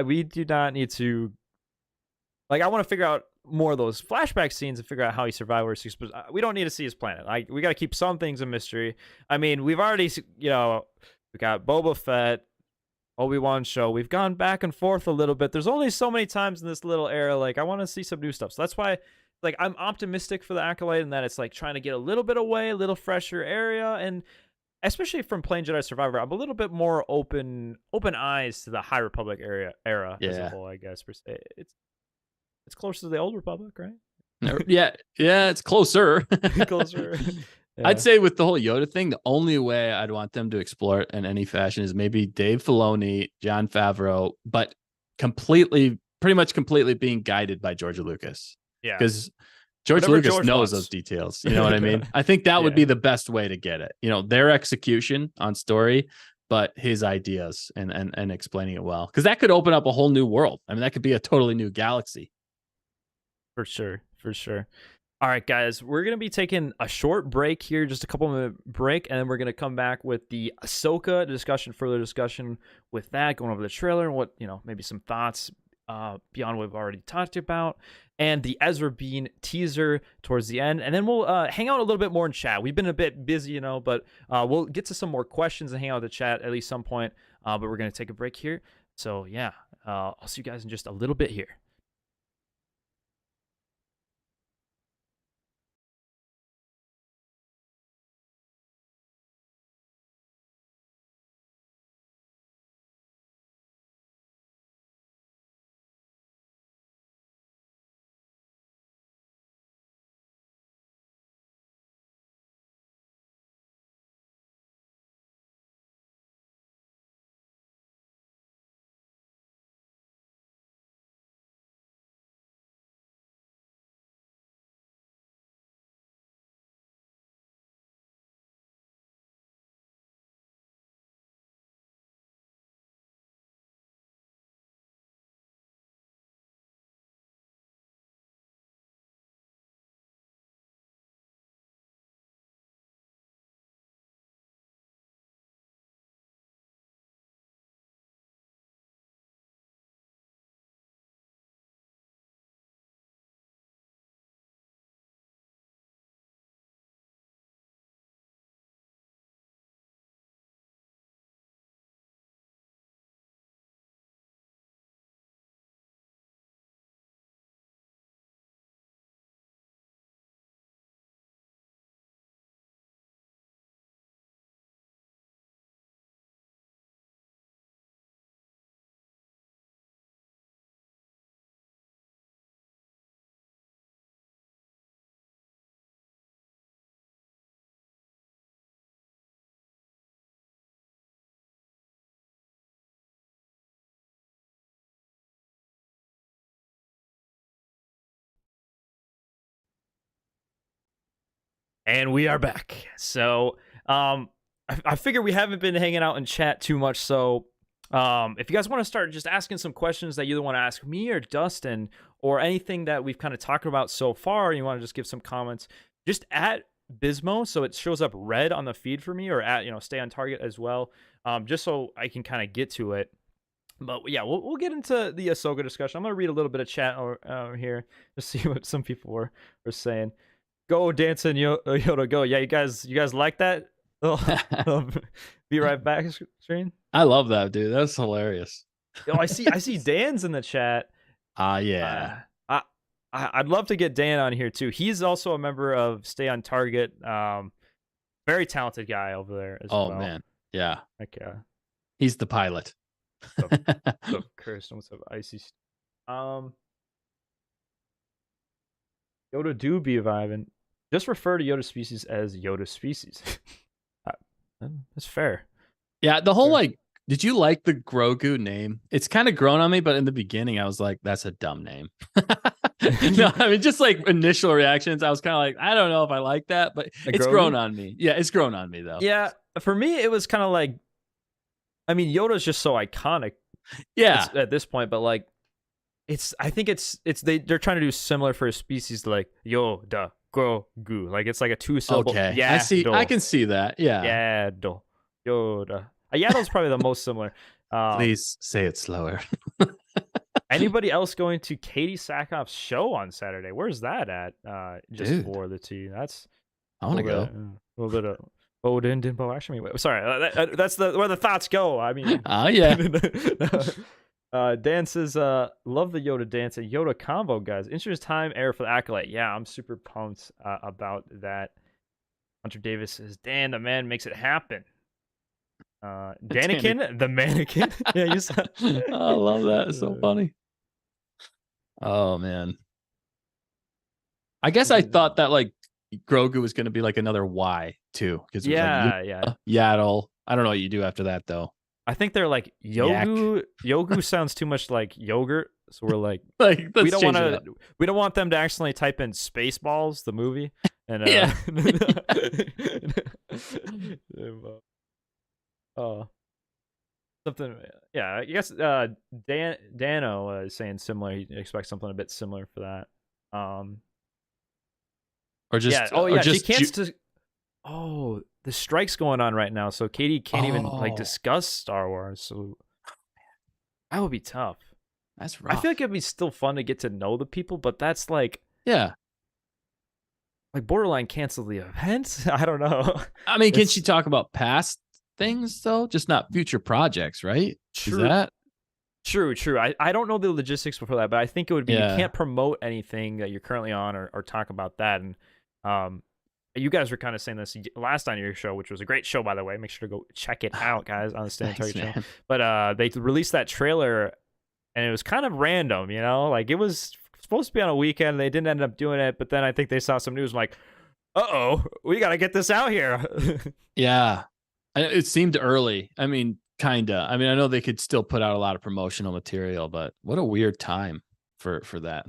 we do not need to like I want to figure out more of those flashback scenes and figure out how he survived. We don't need to see his planet. Like we got to keep some things a mystery. I mean, we've already we got Boba Fett, Obi-Wan show. We've gone back and forth a little bit. There's only so many times in this little era. Like I want to see some new stuff. So that's why like I'm optimistic for the Acolyte in that it's like trying to get a little bit away, a little fresher area, and especially from playing Jedi Survivor, I'm a little bit more open eyes to the High Republic era as a Yeah. whole. I guess per se, it's closer to the Old Republic, right? Yeah. Yeah. It's closer. Closer. I'd Yeah, say with the whole Yoda thing, the only way I'd want them to explore it in any fashion is maybe Dave Filoni, Jon Favreau, but pretty much completely being guided by George Lucas. yeah. Because George Whatever Lucas George knows wants. those details. You know what I mean? I think that would Yeah, be the best way to get it. Their execution on story, but his ideas and explaining it well. Because that could open up a whole new world. I mean, that could be a totally new galaxy. for sure, for sure. All right, guys, we're gonna be taking a short break here, just a couple minute break, and then we're gonna come back with the Ahsoka discussion, further discussion with that, going over the trailer and what maybe some thoughts beyond what we've already talked about, and the Ezrabine teaser towards the end, and then we'll hang out a little bit more in chat. We've been a bit busy, but we'll get to some more questions and hang out with the chat at least some point. But we're gonna take a break here, so yeah, I'll see you guys in just a little bit here. And we are back. So, I figure we haven't been hanging out in chat too much. So, if you guys want to start just asking some questions that you either want to ask me or Dustin, or anything that we've kind of talked about so far, and you want to just give some comments, just at Bismo, so it shows up red on the feed for me, or at stay on target as well, just so I can kind of get to it. But yeah, we'll get into the Ahsoka discussion. I'm gonna read a little bit of chat over here to see what some people were saying. Go dancing Yoda, go. Yeah, you guys like that? Be right back screen. I love that, dude. That's hilarious. Oh, I see Dan's in the chat. Yeah. I'd love to get Dan on here too. He's also a member of Stay on Target. Very talented guy over there as well. Oh man, yeah. Okay. He's the pilot. What's up, Kirsten? What's up, Icy? Yoda do be vibing. Just refer to Yoda species as Yoda species. That's fair. Yeah, the whole did you like the Grogu name? It's kind of grown on me, but in the beginning, I was like, "That's a dumb name." No, I mean, just like initial reactions, I was kind of like, "I don't know if I like that," but it's grown on me. Yeah, it's grown on me though. Yeah, for me, it was kind of like, I mean, Yoda's just so iconic. Yeah, at this point, but like, I think they're trying to do similar for a species like Yoda, Grogu. Like it's like a 2-syllable. Okay, yeah, I can see that. Yeah, Yoda. Yaddle's probably the most similar. Please say it slower. Anybody else going to Katie Sackhoff's show on Saturday? Where's that at? Just Dude, for the tea. I want to go. A little bit of Odin, Dimbo. Actually, wait, sorry. That's where the thoughts go. I mean, yeah. Dan says, love the Yoda dance and Yoda combo, guys. Interesting time air for the Acolyte. Yeah, I'm super pumped about that. Hunter Davis says, Dan, the man makes it happen. Danikin, the mannequin. Yeah, you saw. I love that. It's so funny. Oh man. I guess I thought that like Grogu was going to be like another Y too, because yeah, Yaddle. I don't know what you do after that though. I think they're like Yogu. Yogu sounds too much like yogurt, so we're like, we don't want them to accidentally type in Spaceballs, the movie, and something. Yeah, I guess Dano is saying similar. He expects something a bit similar for that. Or just she can't. The strike's going on right now, so Katie can't even like discuss Star Wars. So that would be tough. That's rough. I feel like it'd be still fun to get to know the people, but that's like, yeah, like borderline cancel the event. I don't know. I mean, can she talk about past things though, just not future projects, right? True. Is that true? I don't know the logistics before that, but I think it would be you can't promote anything that you're currently on or talk about that. And you guys were kind of saying this last on your show, which was a great show, by the way. Make sure to go check it out, guys, on the Stand Target channel. But they released that trailer, and it was kind of random, like it was supposed to be on a weekend. They didn't end up doing it, but then I think they saw some news like, we got to get this out here. Yeah. It seemed early. I mean, kind of. I mean, I know they could still put out a lot of promotional material, but what a weird time for that.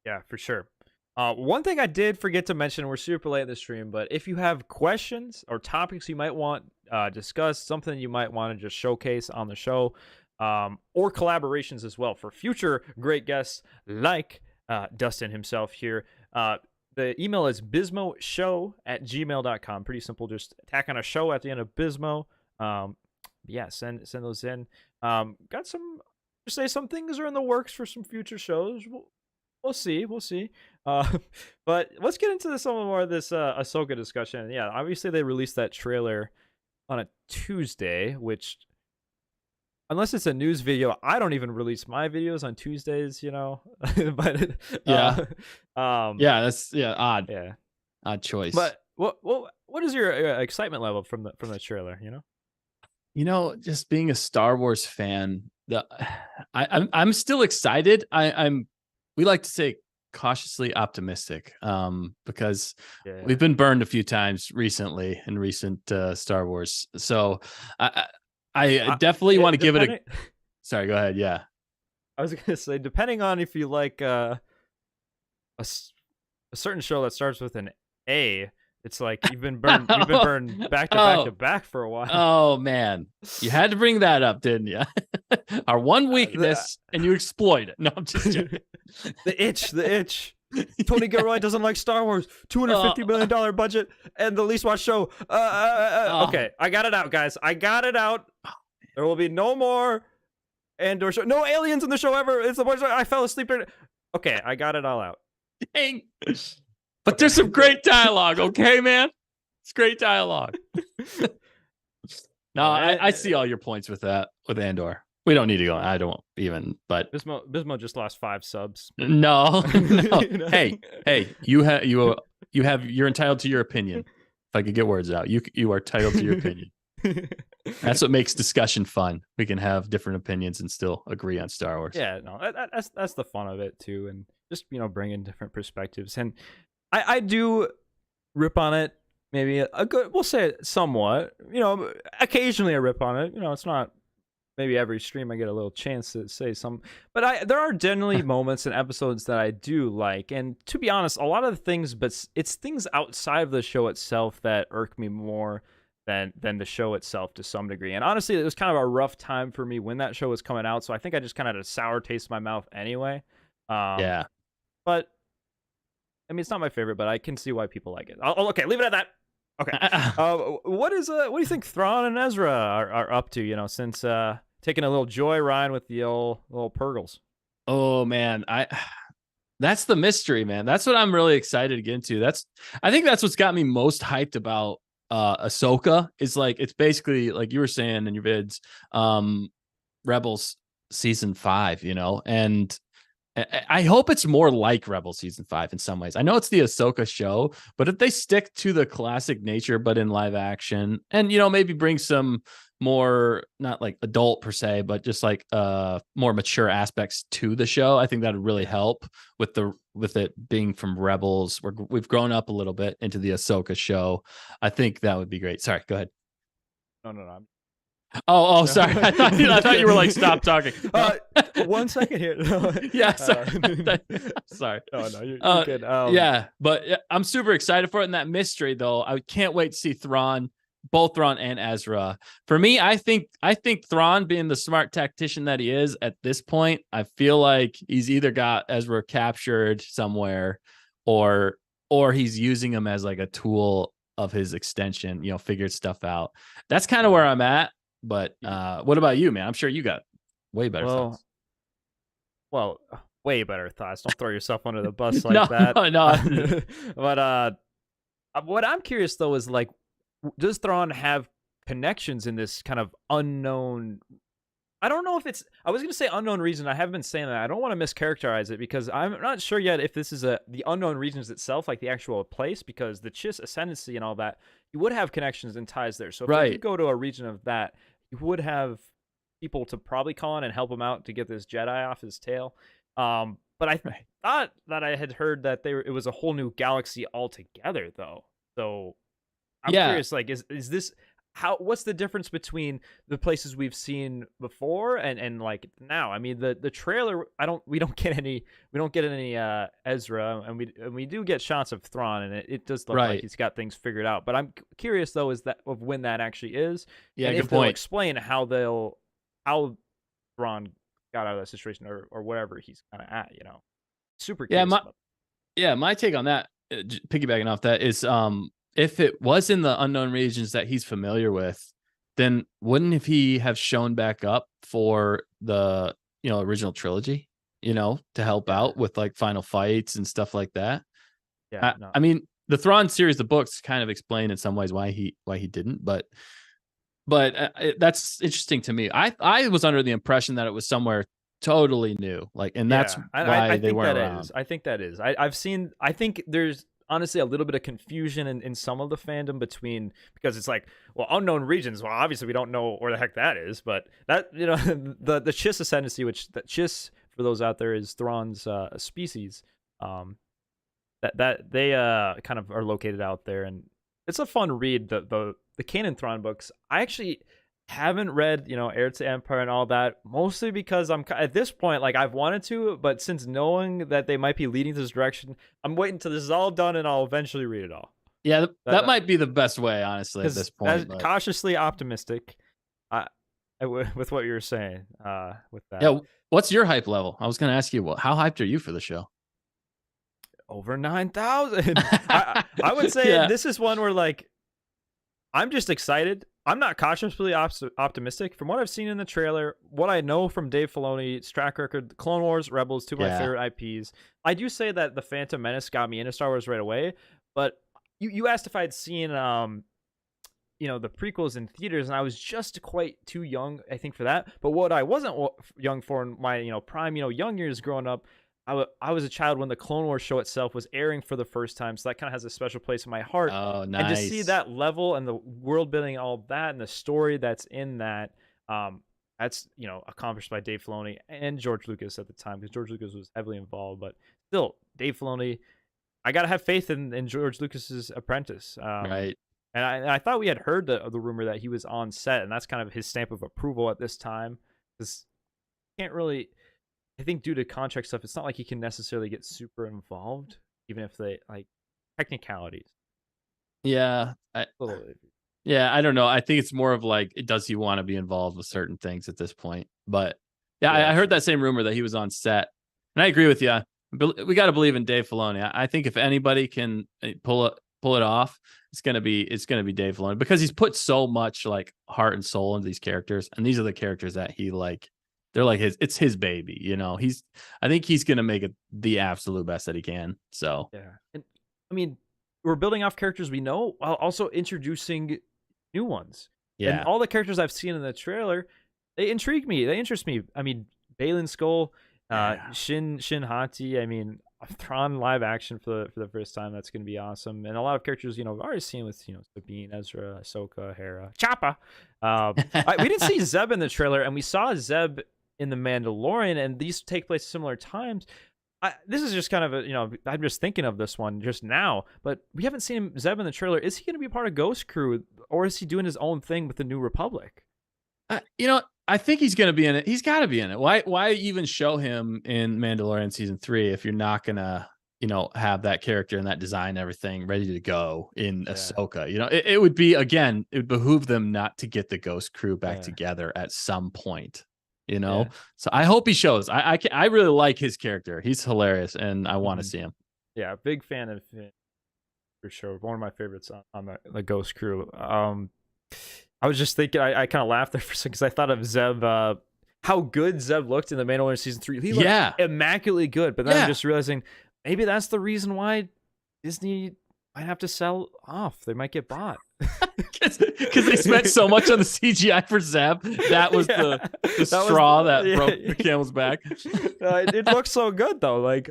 Yeah, for sure. One thing I did forget to mention, we're super late in the stream, but if you have questions or topics you might want discussed, something you might want to just showcase on the show, or collaborations as well for future great guests like Dustin himself here, the email is bismoshow@gmail.com. Pretty simple. Just tack on a show at the end of Bismo. Send those in. Got some, say some things are in the works for some future shows. We'll see. But let's get into some more of this Ahsoka discussion. Yeah, obviously they released that trailer on a Tuesday, which, unless it's a news video, I don't even release my videos on Tuesdays, but that's odd. Yeah, odd choice. But what is your excitement level from the trailer? Just being a Star Wars fan, I'm still excited. We like to say cautiously optimistic, because we've been burned a few times recently in recent Star Wars. So I definitely want to give it a. Sorry, go ahead. Yeah, I was gonna say, depending on if you like a certain show that starts with an It's like you've been burned. You've been burned back to back to back for a while. Oh man, you had to bring that up, didn't you? Our one weakness, and you exploit it. No, I'm just joking. The itch. Tony Gilroy doesn't like Star Wars. $250 million budget and the least watched show. Okay, I got it out, guys. I got it out. There will be no more Andor show. No aliens in the show ever. It's the voice. I fell asleep. Okay, I got it all out. Dang. But there's some great dialogue, okay, man? It's great dialogue. No, I see all your points with that, with Andor. We don't need to go. I don't even, but Bismo just lost 5 subs. No. Hey, you're entitled to your opinion. If I could get words out, you are entitled to your opinion. That's what makes discussion fun. We can have different opinions and still agree on Star Wars. Yeah, no, that's the fun of it too, and just bring in different perspectives. And I do rip on it, maybe a good. We'll say it somewhat. Occasionally I rip on it. It's not. Maybe every stream I get a little chance to say some, but there are generally moments in episodes that I do like, and to be honest, a lot of the things, but it's things outside of the show itself that irk me more than the show itself to some degree. And honestly, it was kind of a rough time for me when that show was coming out, so I think I just kind of had a sour taste in my mouth anyway. Yeah, but I mean, it's not my favorite, but I can see why people like it. Okay, leave it at that. Okay, what do you think Thrawn and Ezra are up to? Since taking a little joyride with the old little Purgles. Oh man, that's the mystery, man. That's what I'm really excited to get into. I think that's what's got me most hyped about Ahsoka. Is like, it's basically like you were saying in your vids, Rebels season 5, and I hope it's more like Rebels season 5 in some ways. I know it's the Ahsoka show, but if they stick to the classic nature, but in live action, and maybe bring some more, not like adult per se, but just like more mature aspects to the show, I think that would really help with it being from Rebels. We've grown up a little bit into the Ahsoka show. I think that would be great. Sorry, go ahead. No. Oh, sorry. I thought you were like, stop talking. 1 second here. Yeah, sorry. Sorry. Oh no, you're good. Yeah, but I'm super excited for it. And that mystery, though, I can't wait to see both Thrawn and Ezra. For me, I think Thrawn, being the smart tactician that he is at this point, I feel like he's either got Ezra captured somewhere, or he's using him as like a tool of his extension. Figured stuff out. That's kind of where I'm at. But what about you, man? I'm sure you got way better thoughts. Well, way better thoughts. Don't throw yourself under the bus like that. No. But what I'm curious though is, like, does Thrawn have connections in this kind of unknown? I don't know if it's. I was going to say unknown region. I haven't been saying that. I don't want to mischaracterize it because I'm not sure yet if this is the unknown regions itself, like the actual place, because the Chiss ascendancy and all that, you would have connections and ties there. So if you go to a region of that, you would have people to probably call on and help him out to get this Jedi off his tail. But I thought that I had heard that it was a whole new galaxy altogether, though. So I'm curious, like, is this what's the difference between the places we've seen before and like now? I mean, the trailer, we don't get any Ezra, and we do get shots of Thrawn, and it does look like he's got things figured out. But I'm curious though, of when that actually is. Yeah, and good if they'll point. Explain how Thrawn got out of that situation, or whatever he's kind of at. Super curious. My take on that, piggybacking off that, is if it was in the unknown regions that he's familiar with, then wouldn't he have shown back up for the original trilogy, to help out with like final fights and stuff like that? Yeah, I mean, the Thrawn series, the books kind of explain in some ways why he didn't, but that's interesting to me. I was under the impression that it was somewhere totally new, like, and that's why they weren't around. I think that is. I think there's honestly a little bit of confusion in some of the fandom because it's like, well, unknown regions. Well, obviously we don't know where the heck that is, but that the Chiss ascendancy, which the Chiss, for those out there, is Thrawn's species. That they kind of are located out there, and it's a fun read. The canon Thrawn books. I actually haven't read, Heir to Empire and all that, mostly because I'm at this point, like, I've wanted to, but since knowing that they might be leading this direction, I'm waiting till this is all done and I'll eventually read it all. Yeah, that might be the best way, honestly, at this point. But cautiously optimistic, with what you were saying. With that, yeah, what's your hype level? I was going to ask you, how hyped are you for the show? Over 9,000. I would say this is one where like I'm just excited. I'm not cautiously optimistic. From what I've seen in the trailer, what I know from Dave Filoni's track record, Clone Wars, Rebels, two of my favorite IPs. I do say that the Phantom Menace got me into Star Wars right away, but you asked if I'd seen the prequels in theaters, and I was just quite too young, I think, for that. But what I wasn't young for in my prime young years growing up, I was a child when the Clone Wars show itself was airing for the first time, so that kind of has a special place in my heart. Oh, nice. And to see that level and the world building, all that, and the story that's in that, that's accomplished by Dave Filoni and George Lucas at the time, because George Lucas was heavily involved. But still, Dave Filoni, I gotta have faith in George Lucas's apprentice. Right. And I thought we had heard the rumor that he was on set, and that's kind of his stamp of approval at this time, because can't really. I think due to contract stuff, it's not like he can necessarily get super involved, even if they like technicalities. Yeah. I don't know. I think it's more of like, does he want to be involved with certain things at this point? But I heard that same rumor that he was on set, and I agree with you. We got to believe in Dave Filoni. I think if anybody can pull it off, it's gonna be Dave Filoni, because he's put so much like heart and soul into these characters, and these are the characters that he like. They're like it's his baby, I think he's going to make it the absolute best that he can. So, yeah. And I mean, we're building off characters we know while also introducing new ones. Yeah. And all the characters I've seen in the trailer, they intrigue me. They interest me. I mean, Balin Skull, Shin Hati, I mean, Thrawn live action for the first time. That's going to be awesome. And a lot of characters, I've already seen with, Sabine, Ezra, Ahsoka, Hera, Choppa. We didn't see Zeb in the trailer, and we saw Zeb in The Mandalorian, and these take place at similar times. This is just kind of I'm just thinking of this one just now, but we haven't seen Zeb in the trailer. Is he going to be part of Ghost Crew, or is he doing his own thing with the New Republic? I think he's going to be in it. He's got to be in it. Why even show him in Mandalorian season 3 if you're not going to, have that character and that design and everything ready to go in Ahsoka? It would be, again, it would behoove them not to get the Ghost Crew back together at some point. So I hope he shows. I really like his character. He's hilarious, and I want to see him. Yeah, big fan of him for sure. One of my favorites on the Ghost Crew. I was just thinking, I kind of laughed there for a second because I thought of Zeb, how good Zeb looked in The Mandalorian season 3. He looked immaculately good, but then I'm just realizing maybe that's the reason why Disney might have to sell off. They might get bought. Because they spent so much on the CGI for Zeb. That was the straw that broke the camel's back. It looks so good though. Like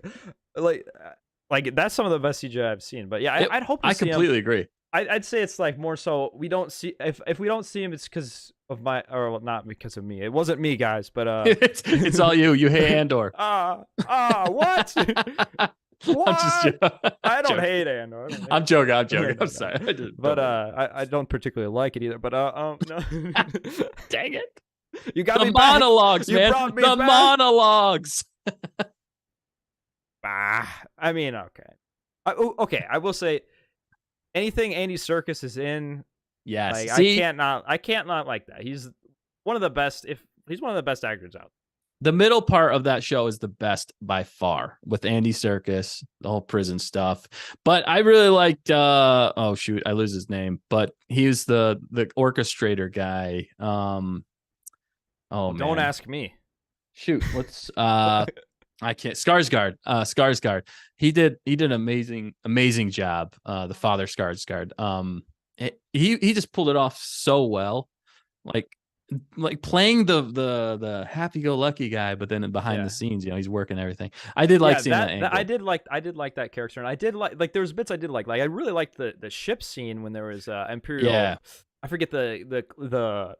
that's some of the best CGI I've seen. But yeah, I'd hope to see completely agree. I'd say it's like more so we don't see if we don't see him, it's because of not because of me. It wasn't me, guys, but it's all you. You hate Andor. What? What? I don't hate Andor. I'm joking. I'm sorry. But I don't particularly like it either. But no. Dang it! You got the monologues, man. The monologues. I mean, okay. Okay, I will say anything Andy Serkis is in. Yes. Like, I can't not like that. He's one of the best. He's one of the best actors out there. The middle part of that show is the best by far, with Andy Serkis, the whole prison stuff. But I really liked oh shoot, I lose his name, but he was the orchestrator guy. Don't ask me. Shoot, what's I can't. Skarsgård. He did an amazing job. The father Skarsgård. He just pulled it off so well. Like playing the happy-go-lucky guy, but then behind the scenes, he's working everything. I did like seeing that angle. I did like that character, and I did like there was bits I did like. Like I really liked the ship scene when there was Imperial. Yeah. I forget the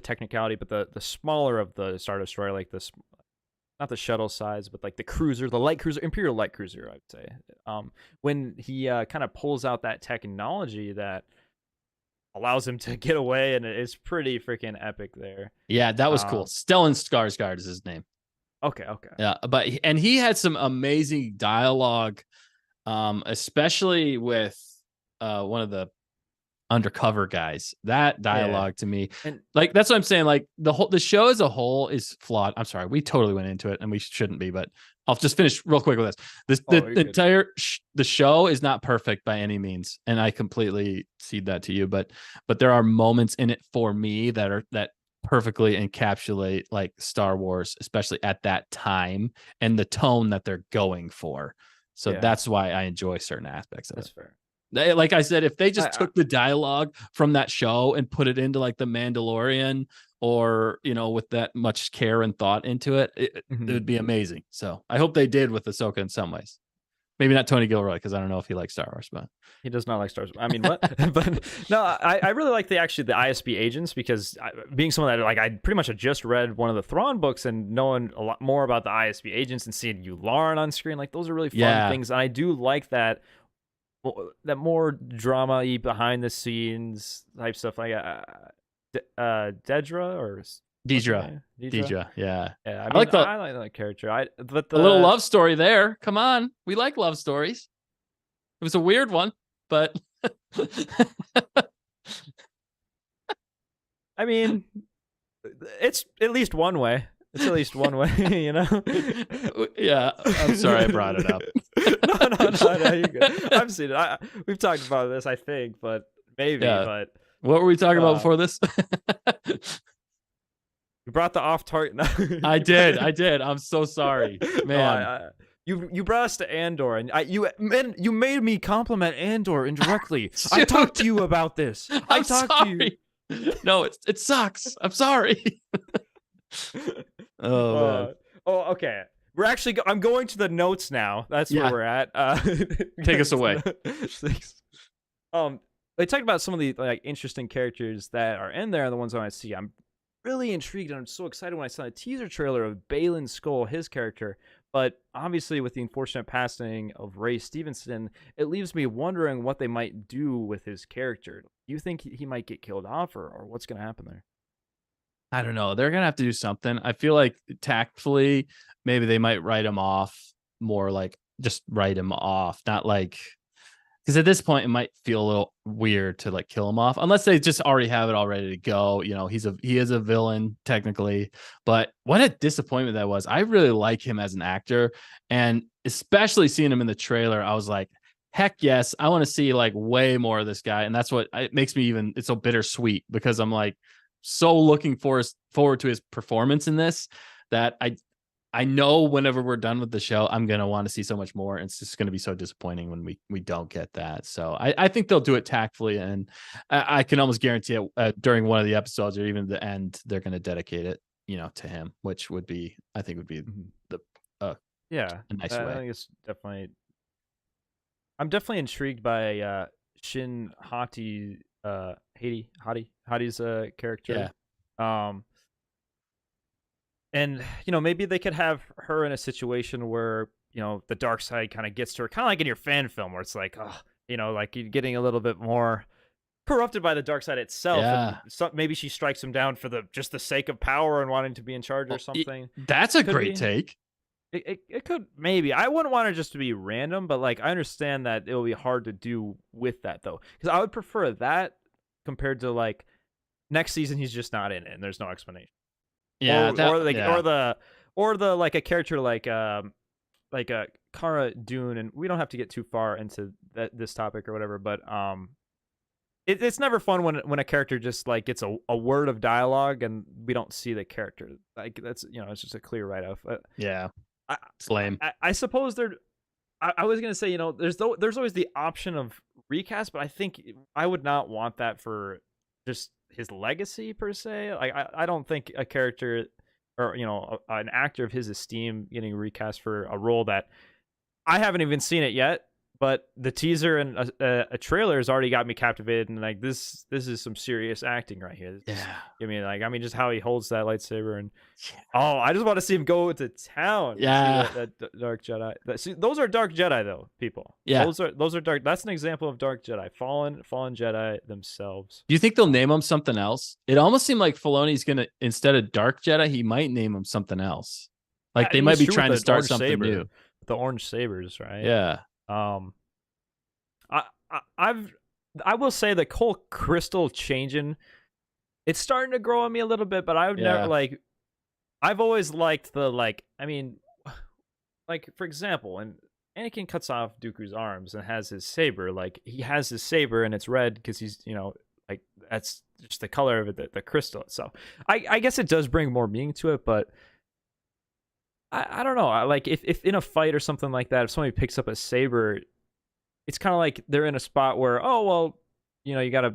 technicality, but the smaller of the Star Destroyer, like this, not the shuttle size, but like the cruiser, the light cruiser, Imperial light cruiser, I'd say. When he kind of pulls out that technology that allows him to get away, and it's pretty freaking epic there. Yeah, that was cool. Stellan Skarsgård is his name. Okay. Yeah, and he had some amazing dialogue, especially with one of the undercover guys. That dialogue to me, And like, that's what I'm saying. Like, the show as a whole is flawed. I'm sorry, we totally went into it and we shouldn't be, but I'll just finish real quick with this. The entire the show is not perfect by any means, and I completely cede that to you. But there are moments in it for me that perfectly encapsulate like Star Wars, especially at that time, and the tone that they're going for. So that's why I enjoy certain aspects of it. That's fair. Like I said, if they just took the dialogue from that show and put it into like The Mandalorian, or, you know, with that much care and thought into it, it would be amazing. So I hope they did with Ahsoka in some ways. Maybe not Tony Gilroy, because I don't know if he likes Star Wars, but he does not like Star Wars. I mean, what? But no, I really like the ISB agents, because being someone that, like, I pretty much had just read one of the Thrawn books, and knowing a lot more about the ISB agents and seeing Yularen on screen, like, those are really fun things. And I do like that more drama-y behind the scenes type stuff, like Dedra or Deidre, yeah. I mean, I like that character. But a little love story there. Come on, we like love stories. It was a weird one, but I mean, it's at least one way. It's at least one way, you know? Yeah, I'm sorry I brought it up. No, you're good. I've seen it. We've talked about this, I think, but maybe. Yeah. But what were we talking about before this? You brought the off-target. I did. I'm so sorry, man. You brought us to Andor, and you made me compliment Andor indirectly. I talked to you about this. I talked to you. No, it sucks. I'm sorry. Man. Okay. We're actually. I'm going to the notes now. That's where we're at. Take us away. They talked about some of the like interesting characters that are in there, and the ones I want to see. I'm really intrigued, and I'm so excited when I saw a teaser trailer of Baylan Skoll, his character. But obviously, with the unfortunate passing of Ray Stevenson, it leaves me wondering what they might do with his character. Do you think he might get killed off, or what's going to happen there? I don't know. They're going to have to do something. I feel like tactfully, maybe they might write him off more, like just write him off. Not like, because at this point, it might feel a little weird to like kill him off, unless they just already have it all ready to go. You know, he is a villain technically, but what a disappointment that was. I really like him as an actor, and especially seeing him in the trailer, I was like, heck yes, I want to see like way more of this guy. And that's what it makes me it's so bittersweet, because I'm like so looking forward to his performance in this, that I know whenever we're done with the show, I'm going to want to see so much more. And it's just going to be so disappointing when we don't get that. So I think they'll do it tactfully. And I can almost guarantee it during one of the episodes, or even the end, they're going to dedicate it, you know, to him, which would be the a nice way. I think it's definitely. I'm definitely intrigued by Shin Hati's character. Yeah. And, you know, maybe they could have her in a situation where, you know, the dark side kind of gets to her, kind of like in your fan film, where it's like, oh, you know, like you're getting a little bit more corrupted by the dark side itself. Yeah. And maybe she strikes him down for just the sake of power and wanting to be in charge or something. That's a great take. It could, maybe. I wouldn't want it just to be random, but like I understand that it will be hard to do with that though, because I would prefer that compared to like next season he's just not in it and there's no explanation. Yeah, or the like a character like a Cara Dune, and we don't have to get too far into this topic or whatever, but it's never fun when a character just like gets a word of dialogue and we don't see the character. Like that's, you know, it's just a clear write-off. Yeah. It's lame. I suppose I was gonna say, you know, there's always the option of recast, but I think I would not want that for just his legacy per se. Like I don't think a character, or, you know, an actor of his esteem getting recast for a role that I haven't even seen it yet, but the teaser and a trailer has already got me captivated, and like this is some serious acting right here. I mean, just how he holds that lightsaber, and I just want to see him go to town. Yeah, that Dark Jedi. See, those are Dark Jedi though, people. Yeah, those are dark. That's an example of Dark Jedi, fallen Jedi themselves. Do you think they'll name him something else? It almost seemed like Filoni's gonna, instead of Dark Jedi, he might name him something else. Like they might be trying to start something new. The orange sabers, right? Yeah. I've I will say the whole crystal changing, it's starting to grow on me a little bit, but I've never Yeah. like I've always liked the like I mean like for example, when Anakin cuts off Dooku's arms and has his saber, like he has his saber and it's red because he's like that's just the color of it, the crystal itself. I guess it does bring more meaning to it, but I don't know. I like if in a fight or something like that, if somebody picks up a saber, it's kind of like they're in a spot where oh well, you gotta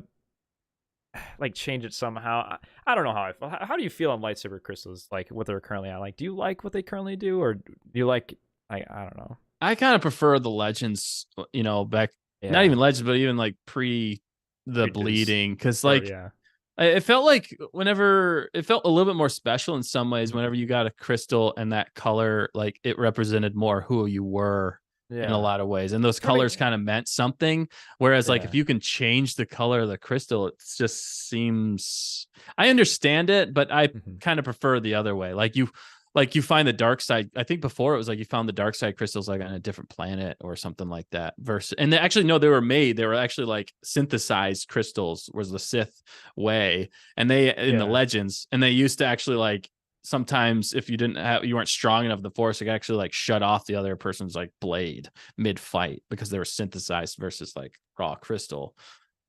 like change it somehow. I don't know how I feel. How do you feel on lightsaber crystals? Like what they're currently at? Like, do you like what they currently do, or do you like? I don't know. I kind of prefer the legends, back, not Yeah, even legends, but even like pre the preaches. bleeding. Cause Or like, yeah, it felt like whenever it felt a little bit more special in some ways, Mhm. whenever you got a crystal and that color, like it represented more who you were in a yeah. lot of ways. And those For me, colors kind of meant something. Whereas like yeah. if you can change the color of the crystal, it just seems, I understand it, but I Mhm. kind of prefer the other way. Like you find the dark side. I think before it was like you found the dark side crystals like on a different planet or something like that. Versus, and they actually no, they were made. They were actually like synthesized crystals. Was the Sith way, and they in the Yeah, legends, and they used to actually like sometimes if you weren't strong enough, the Force could actually like shut off the other person's like blade mid fight because they were synthesized versus like raw crystal.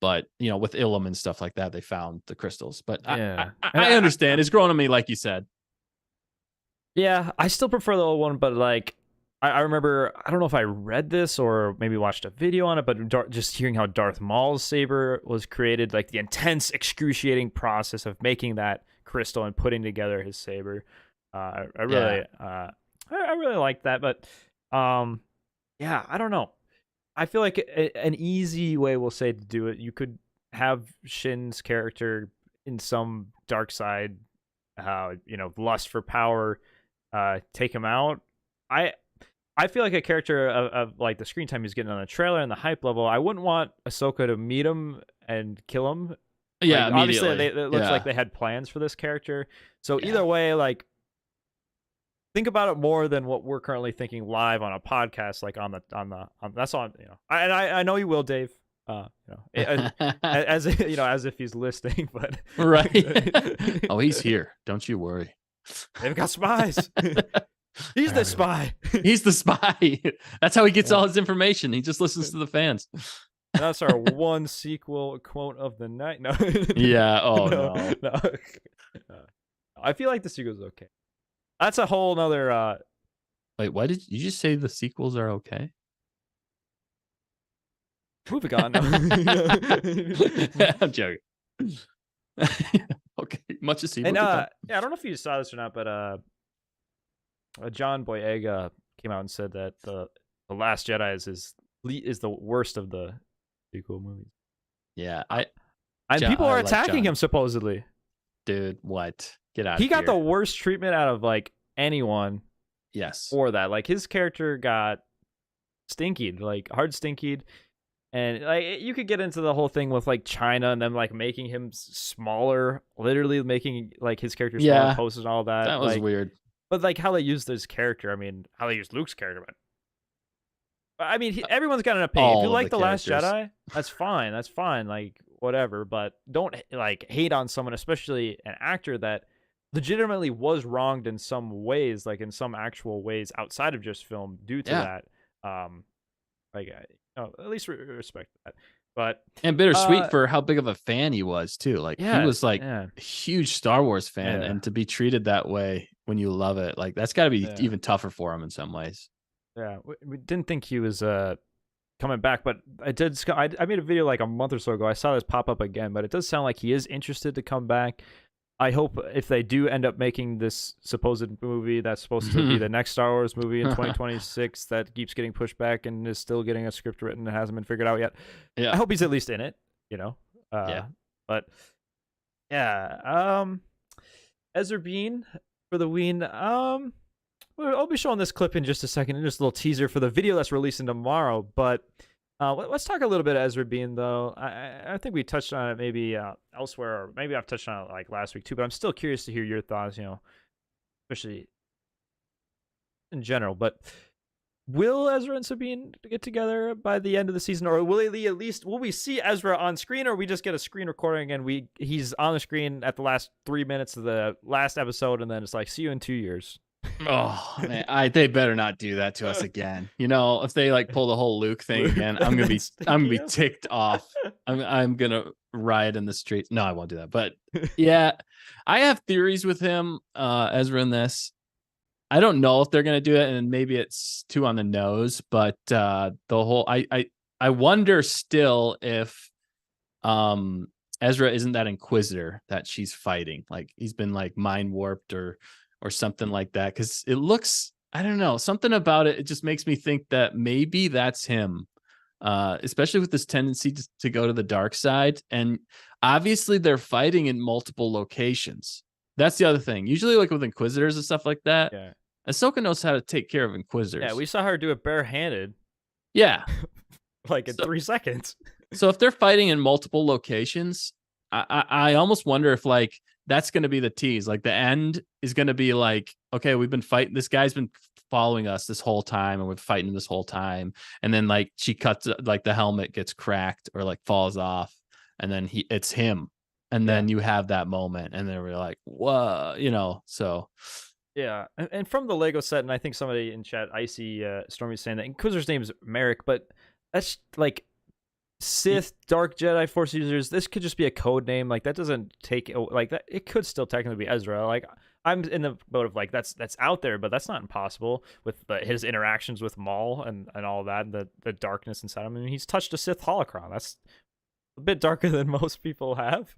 But with Ilum and stuff like that, they found the crystals. But I, I, yeah. And I understand. It's growing on me, like you said. yeah, I still prefer the old one, but like I remember I don't know if I read this or maybe watched a video on it, but just hearing how Darth Maul's saber was created, like the intense, excruciating process of making that crystal and putting together his saber. I Yeah. really, I really like that, but um, yeah, I don't know. I feel like an easy way, we'll say, to do it, you could have Shin's character in some dark side, lust for power, take him out. I I feel like a character of like the screen time he's getting on the trailer and the hype level. I wouldn't want Ahsoka to meet him and kill him. Yeah, Like obviously, immediately. it looks like Yeah. they had plans for this character. So Yeah. either way, like think about it more than what we're currently thinking live on a podcast, like on that's on I know you will, Dave. As as if he's listening, but Right. Oh, he's here. Don't you worry. they've got spies. He's the spy. He's the spy. That's how he gets all his information. He just listens to the fans. And that's our one sequel quote of the night. No, Yeah. Oh no, no. no. I feel like the sequel's okay. That's a whole nother. Wait, why did you just say the sequels are okay? Moving on. No. I'm joking. Okay, much to see. And Moving on. yeah, I don't know if you saw this or not, but John Boyega came out and said that the Last Jedi is the worst of the sequel movies. Yeah, And people I are like attacking John. him supposedly. Dude, what? Get out He of got here. the worst treatment out of like anyone Yes. for that. Like his character got stinkied, like hard stinkied. And like you could get into the whole thing with like China and them like making him smaller, literally making like his character smaller, Yeah, posters and all that. that was Like, weird. but like how they used his character. I mean, how they used Luke's character. But I mean, everyone's got an opinion. If you All of like the the Last characters. Jedi, that's fine. That's fine. Like whatever. But don't like hate on someone, especially an actor that legitimately was wronged in some ways, like in some actual ways outside of just film, due to Yeah. that. Like at least respect that. But And bittersweet uh, for how big of a fan he was too. Like he yeah, was like yeah, a huge Star Wars fan, yeah, and to be treated that way when you love it, like that's got to be yeah, even tougher for him in some ways. yeah. We didn't think he was coming back, but I did. I made a video like a month or so ago. I saw this pop up again, but it does sound like he is interested to come back. I hope if they do end up making this supposed movie that's supposed to be the next Star Wars movie in 2026 that keeps getting pushed back and is still getting a script written and hasn't been figured out yet. Yeah. I hope he's at least in it, Yeah. But yeah, Ezrabine for the Ween. I'll be showing this clip in just a second, and just a little teaser for the video that's releasing tomorrow. But let's talk a little bit of Ezrabine, though. I think we touched on it maybe elsewhere, or maybe I've touched on it like last week too. But I'm still curious to hear your thoughts, especially in general. But will Ezra and Sabine get together by the end of the season, or will we see Ezra on screen, or we just get a screen recording and he's on the screen at the last 3 minutes of the last episode, and then it's like, see you in 2 years. Oh man, they better not do that to us again. If they like pull the whole Luke thing again, I'm gonna be ticked off. I'm gonna riot in the streets. No, I won't do that. But yeah, I have theories with him, Ezra, in this. I don't know if they're gonna do it, and maybe it's too on the nose. But the whole I wonder still if Ezra isn't that Inquisitor that she's fighting. Like he's been like mind warped or something like that, because it looks, I don't know, something about it just makes me think that maybe that's him, especially with this tendency to go to the dark side. And obviously they're fighting in multiple locations. That's the other thing. Usually like with Inquisitors and stuff like that, Yeah. Ahsoka knows how to take care of Inquisitors. Yeah, we saw her do it barehanded. Yeah. Like in 3 seconds. So if they're fighting in multiple locations, I almost wonder if like that's going to be the tease. Like the end is going to be like, okay, we've been fighting. This guy's been following us this whole time, and we're fighting this whole time. And then like she cuts, like the helmet gets cracked or like falls off, and then it's him. And then you have that moment, and then we're like, whoa, so. Yeah, and from the Lego set, and I think somebody in chat, Icy Stormy, is saying that Inquisitor's name is Merrick, but that's like Sith, Dark Jedi, Force users. This could just be a code name. Like that doesn't take like that. It could still technically be Ezra. Like I'm in the boat of like that's out there, but that's not impossible with his interactions with Maul and all that, and the darkness inside him. I mean, he's touched a Sith holocron. That's a bit darker than most people have.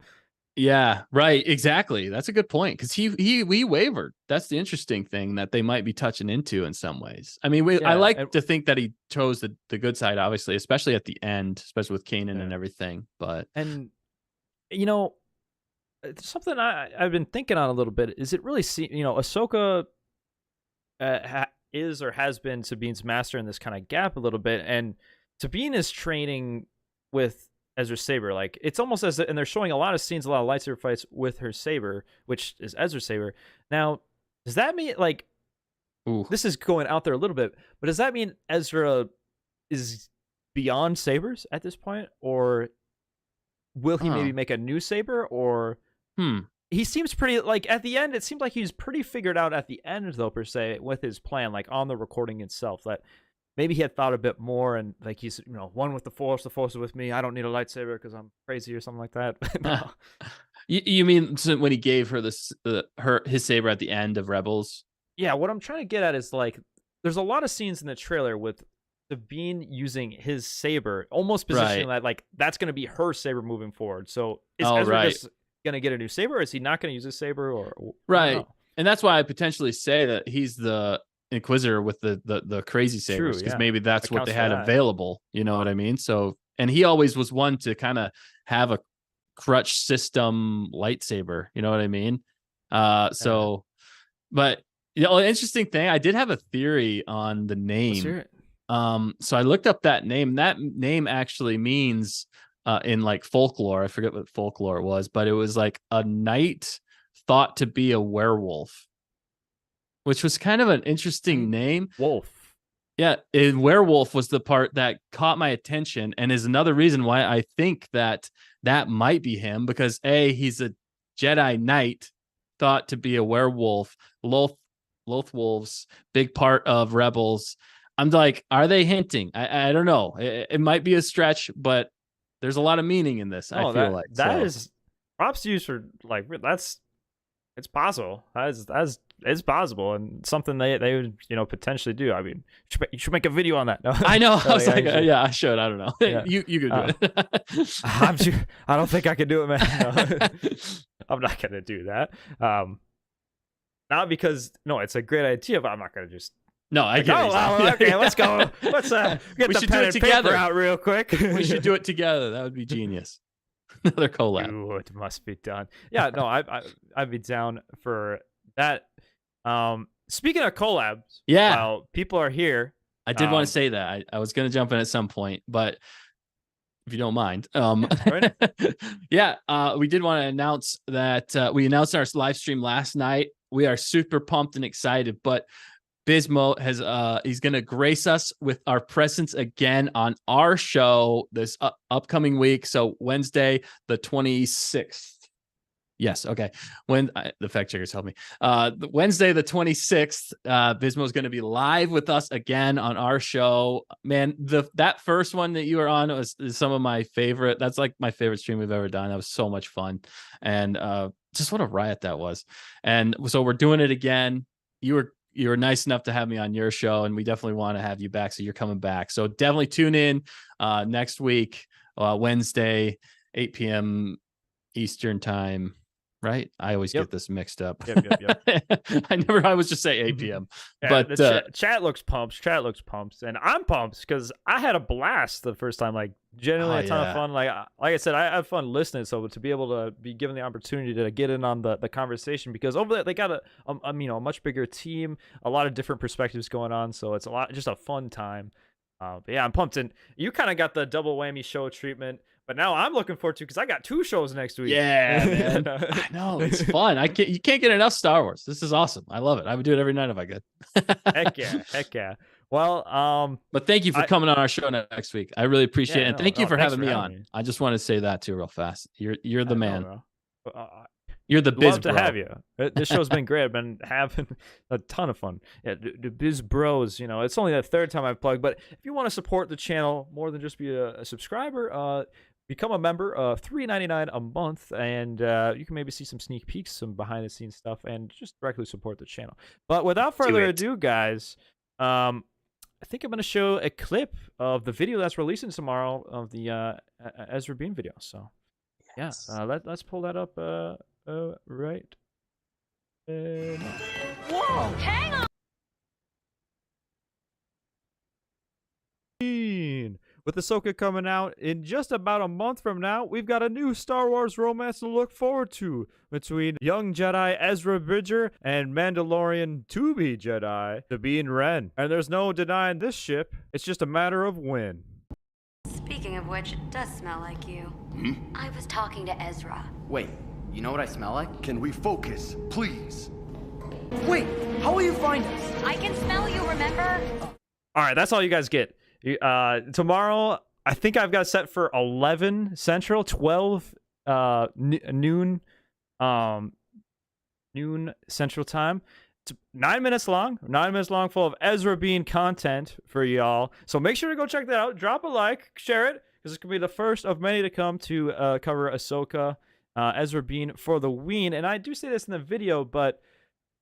Yeah, right. Exactly. That's a good point, because we wavered. That's the interesting thing that they might be touching into in some ways. I mean, I like to think that he chose the good side, obviously, especially at the end, especially with Kanan and everything. But something I've been thinking on a little bit is it really Ahsoka is or has been Sabine's master in this kind of gap a little bit, and Sabine is training with Ezra's saber. Like it's almost and they're showing a lot of scenes, a lot of lightsaber fights with her saber, which is Ezra's saber. Now, does that mean like, this is going out there a little bit, but does that mean Ezra is beyond sabers at this point, or will he maybe make a new saber? Or he seems pretty like at the end. It seemed like he's pretty figured out at the end, though, per se, with his plan, like on the recording itself, that maybe he had thought a bit more, and like he's one with the Force is with me. I don't need a lightsaber because I'm crazy or something like that. No. You mean when he gave her his saber at the end of Rebels? Yeah, what I'm trying to get at is like there's a lot of scenes in the trailer with Sabine using his saber, almost positioning that like that's going to be her saber moving forward. So is Ezra just going to get a new saber, or is he not going to use his saber? Or right, and that's why I potentially say that he's the Inquisitor with the crazy sabers, because maybe that's what they had available. You know what I mean? So, and he always was one to kind of have a crutch system lightsaber. You know what I mean? So, but interesting thing, I did have a theory on the name. So I looked up that name. That name actually means in like folklore, I forget what folklore it was, but it was like a knight thought to be a werewolf, which was kind of an interesting name. Wolf. Yeah, werewolf was the part that caught my attention, and is another reason why I think that might be him, because he's a Jedi Knight thought to be a werewolf. Loth wolves, big part of Rebels. I'm like, are they hinting? I don't know. It might be a stretch, but there's a lot of meaning in this. I feel like that is props to you for like it's possible. It's possible, and something they would potentially do. I mean, you should make a video on that. No, I know. I was like, yeah, I should. I don't know. Yeah. You could do it. I don't think I can do it, man. No. I'm not gonna do that. Not because it's a great idea, but I'm not gonna just. No, I get it. Okay, let's go. Let's get the pen and paper out real quick. We should do it together. That would be genius. Another collab. Ooh, it must be done. Yeah, no, I'd be down for that. Speaking of collabs, while people are here, I did want to say that I was going to jump in at some point, but if you don't mind, we did want to announce that we announced our live stream last night. We are super pumped and excited, but Bismo has he's gonna grace us with our presence again on our show this upcoming week. So Wednesday the 26th. Yes, okay. When the fact checkers help me. Wednesday the 26th, Bismo is going to be live with us again on our show. Man, that first one that you were on is some of my favorite. That's like my favorite stream we've ever done. That was so much fun, and just what a riot that was. And so we're doing it again. You were nice enough to have me on your show, and we definitely want to have you back. So you're coming back. So definitely tune in next week, Wednesday, 8 p.m. Eastern time. Right, I always get this mixed up. Yep. I always just say 8 p.m. Yeah, but chat looks pumped. Chat looks pumped, and I'm pumped because I had a blast the first time. Like genuinely a ton of fun. Like I said, I have fun listening. So to be able to be given the opportunity to get in on the conversation, because over there they got a much bigger team, a lot of different perspectives going on. So it's just a fun time. But yeah, I'm pumped, and you kind of got the double whammy show treatment. But now I'm looking forward to because I got 2 shows next week. Yeah, man. I know, it's fun. You can't get enough Star Wars. This is awesome. I love it. I would do it every night if I could. Heck yeah. Well, but thank you for coming on our show next week. I really appreciate it. And thank you for having me on. I just want to say that too real fast. You're the man. You're the biz bro. Love to have you. This show's been great. I've been having a ton of fun. Yeah, the biz bros, it's only the 3rd time I've plugged, but if you want to support the channel more than just be a subscriber, become a member of $3.99 a month, and you can maybe see some sneak peeks, some behind the scenes stuff, and just directly support the channel. But without further ado, guys, I think I'm going to show a clip of the video that's releasing tomorrow of the Ezrabine video. So yes. Let's pull that up right now. Whoa, hang on. With Ahsoka coming out in just about a month from now, we've got a new Star Wars romance to look forward to between young Jedi Ezra Bridger and Mandalorian to-be Jedi Sabine Wren. And there's no denying this ship. It's just a matter of when. Speaking of which, it does smell like you. Hmm? I was talking to Ezra. Wait, you know what I smell like? Can we focus, please? Wait, how will you find us? I can smell you, remember? All right, that's all you guys get. Tomorrow, I think I've got set for 11 Central, 12 noon Central time. It's 9 minutes long, full of Ezrabine content for y'all. So make sure to go check that out. Drop a like, share it, because it's going to be the first of many to come to cover Ahsoka Ezrabine for the Ween. And I do say this in the video, but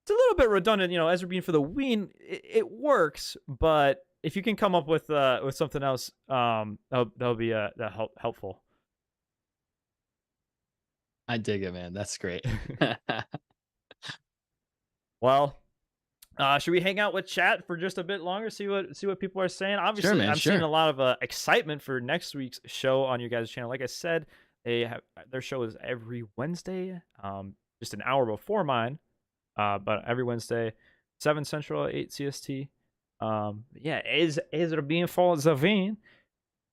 it's a little bit redundant. Ezrabine for the Ween, it works, but if you can come up with something else, that'll be helpful. I dig it, man. That's great. Well, should we hang out with chat for just a bit longer? See what people are saying. Obviously, sure, man, I'm sure. seeing a lot of excitement for next week's show on you guys' channel. Like I said, their show is every Wednesday, just an hour before mine, but every Wednesday, 7 Central, 8 CST. Yeah, Ezrabine for Zavine.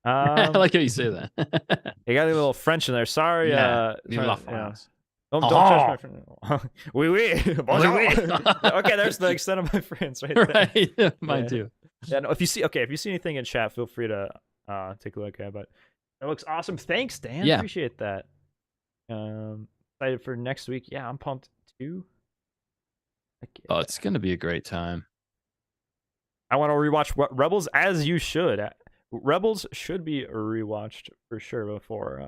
I like how you say that. You got a little French in there. Sorry. Don't trust my friend. Oui. Bonjour. Okay, there's the extent of my friends right there. Right. Mine too. Yeah, no, if you see anything in chat, feel free to take a look at it. But it looks awesome. Thanks, Dan. Yeah. Appreciate that. Excited for next week. Yeah, I'm pumped too. Oh, it's gonna be a great time. I want to rewatch Rebels, as you should. Rebels should be rewatched for sure before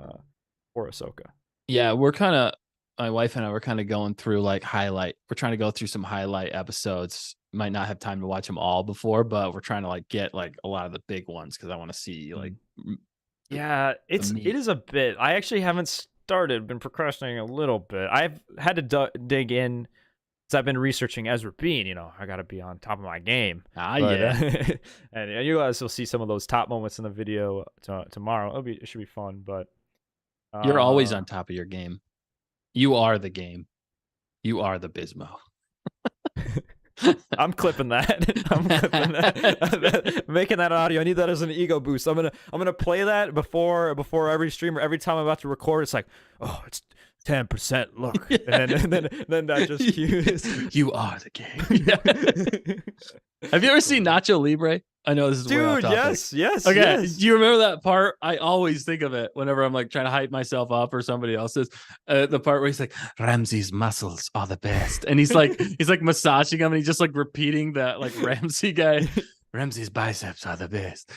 Ahsoka. Yeah, my wife and I were kind of going through we're trying to go through some highlight episodes. Might not have time to watch them all before, but we're trying to get a lot of the big ones because I want to see it is a bit. I actually haven't started, been procrastinating a little bit. I've had to dig in. I've been researching Ezrabine, I got to be on top of my game. Yeah. And you guys will see some of those top moments in the video tomorrow. It should be fun, but you're always on top of your game. You are the game. You are the Bismo. I'm clipping that. Making that audio. I need that as an ego boost. I'm gonna play that before every stream or every time I'm about to record. It's like, oh, it's 10%. Look, and then that just cues. You are the game. Have you ever seen Nacho Libre? I know this is way off Dude, topic. yes. Okay, yes. do you remember that part? I always think of it whenever I'm like trying to hype myself up or somebody else's. The part where he's like, Ramsey's muscles are the best, and he's like massaging him, and he's just like repeating that like Ramsey guy. Ramsey's biceps are the best.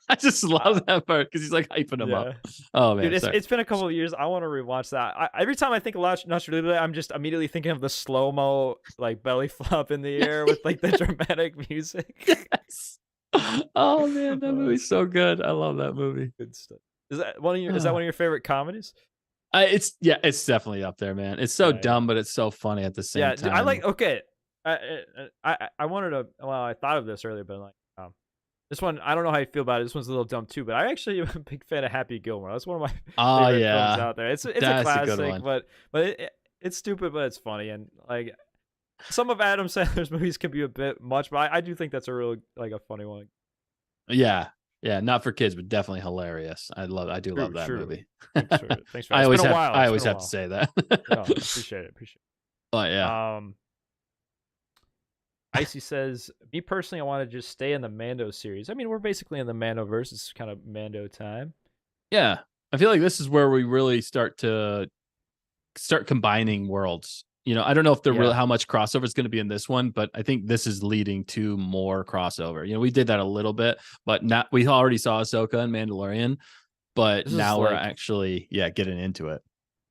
I just love that part because he's like hyping him up. Oh man, Dude, it's been a couple of years. I want to rewatch that. Every time I think of Nacho Libre, I'm just immediately thinking of the slow mo like belly flop in the air with like the dramatic music. Yes. Oh man, that movie's so good. I love that movie. Good stuff. Is that one of your favorite comedies? It's definitely up there, man. It's so dumb, but it's so funny at the same time. I like. Okay, I wanted to. Well, I thought of this earlier, but like, this one, I don't know how you feel about it. This one's a little dumb too, but I actually am a big fan of Happy Gilmore. That's one of my favorite films out there. It's a classic, but it's stupid, but it's funny, and like some of Adam Sandler's movies can be a bit much, but I do think that's a real like a funny one. Yeah, not for kids, but definitely hilarious. I do love that movie. Thanks for I always have to say that. No, appreciate it. But yeah. Icy says, me personally, I want to just stay in the Mando series. I mean, we're basically in the Mandoverse. It's kind of Mando time. Yeah. I feel like this is where we really start combining worlds. You know, I don't know if how much crossover is going to be in this one, but I think this is leading to more crossover. You know, we did that a little bit, but we already saw Ahsoka and Mandalorian, but now we're actually getting into it.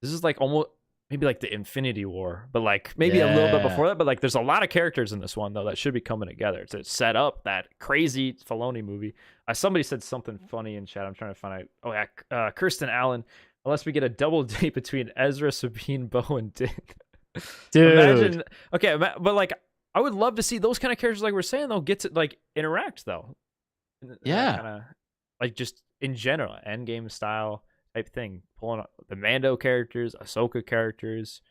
This is like almost maybe like the Infinity War, but like maybe a little bit before that. But like, there's a lot of characters in this one though that should be coming together to set up that crazy Filoni movie. Somebody said something funny in chat. I'm trying to find out. Oh yeah, Kirsten Allen. Unless we get a double date between Ezra, Sabine, Bo, and Din. Dude. Imagine. Okay, but like, I would love to see those kind of characters, like we're saying, though, get to like interact though. Yeah. Kind of like just in general, Endgame style type thing, pulling up the Mando characters, Ahsoka characters,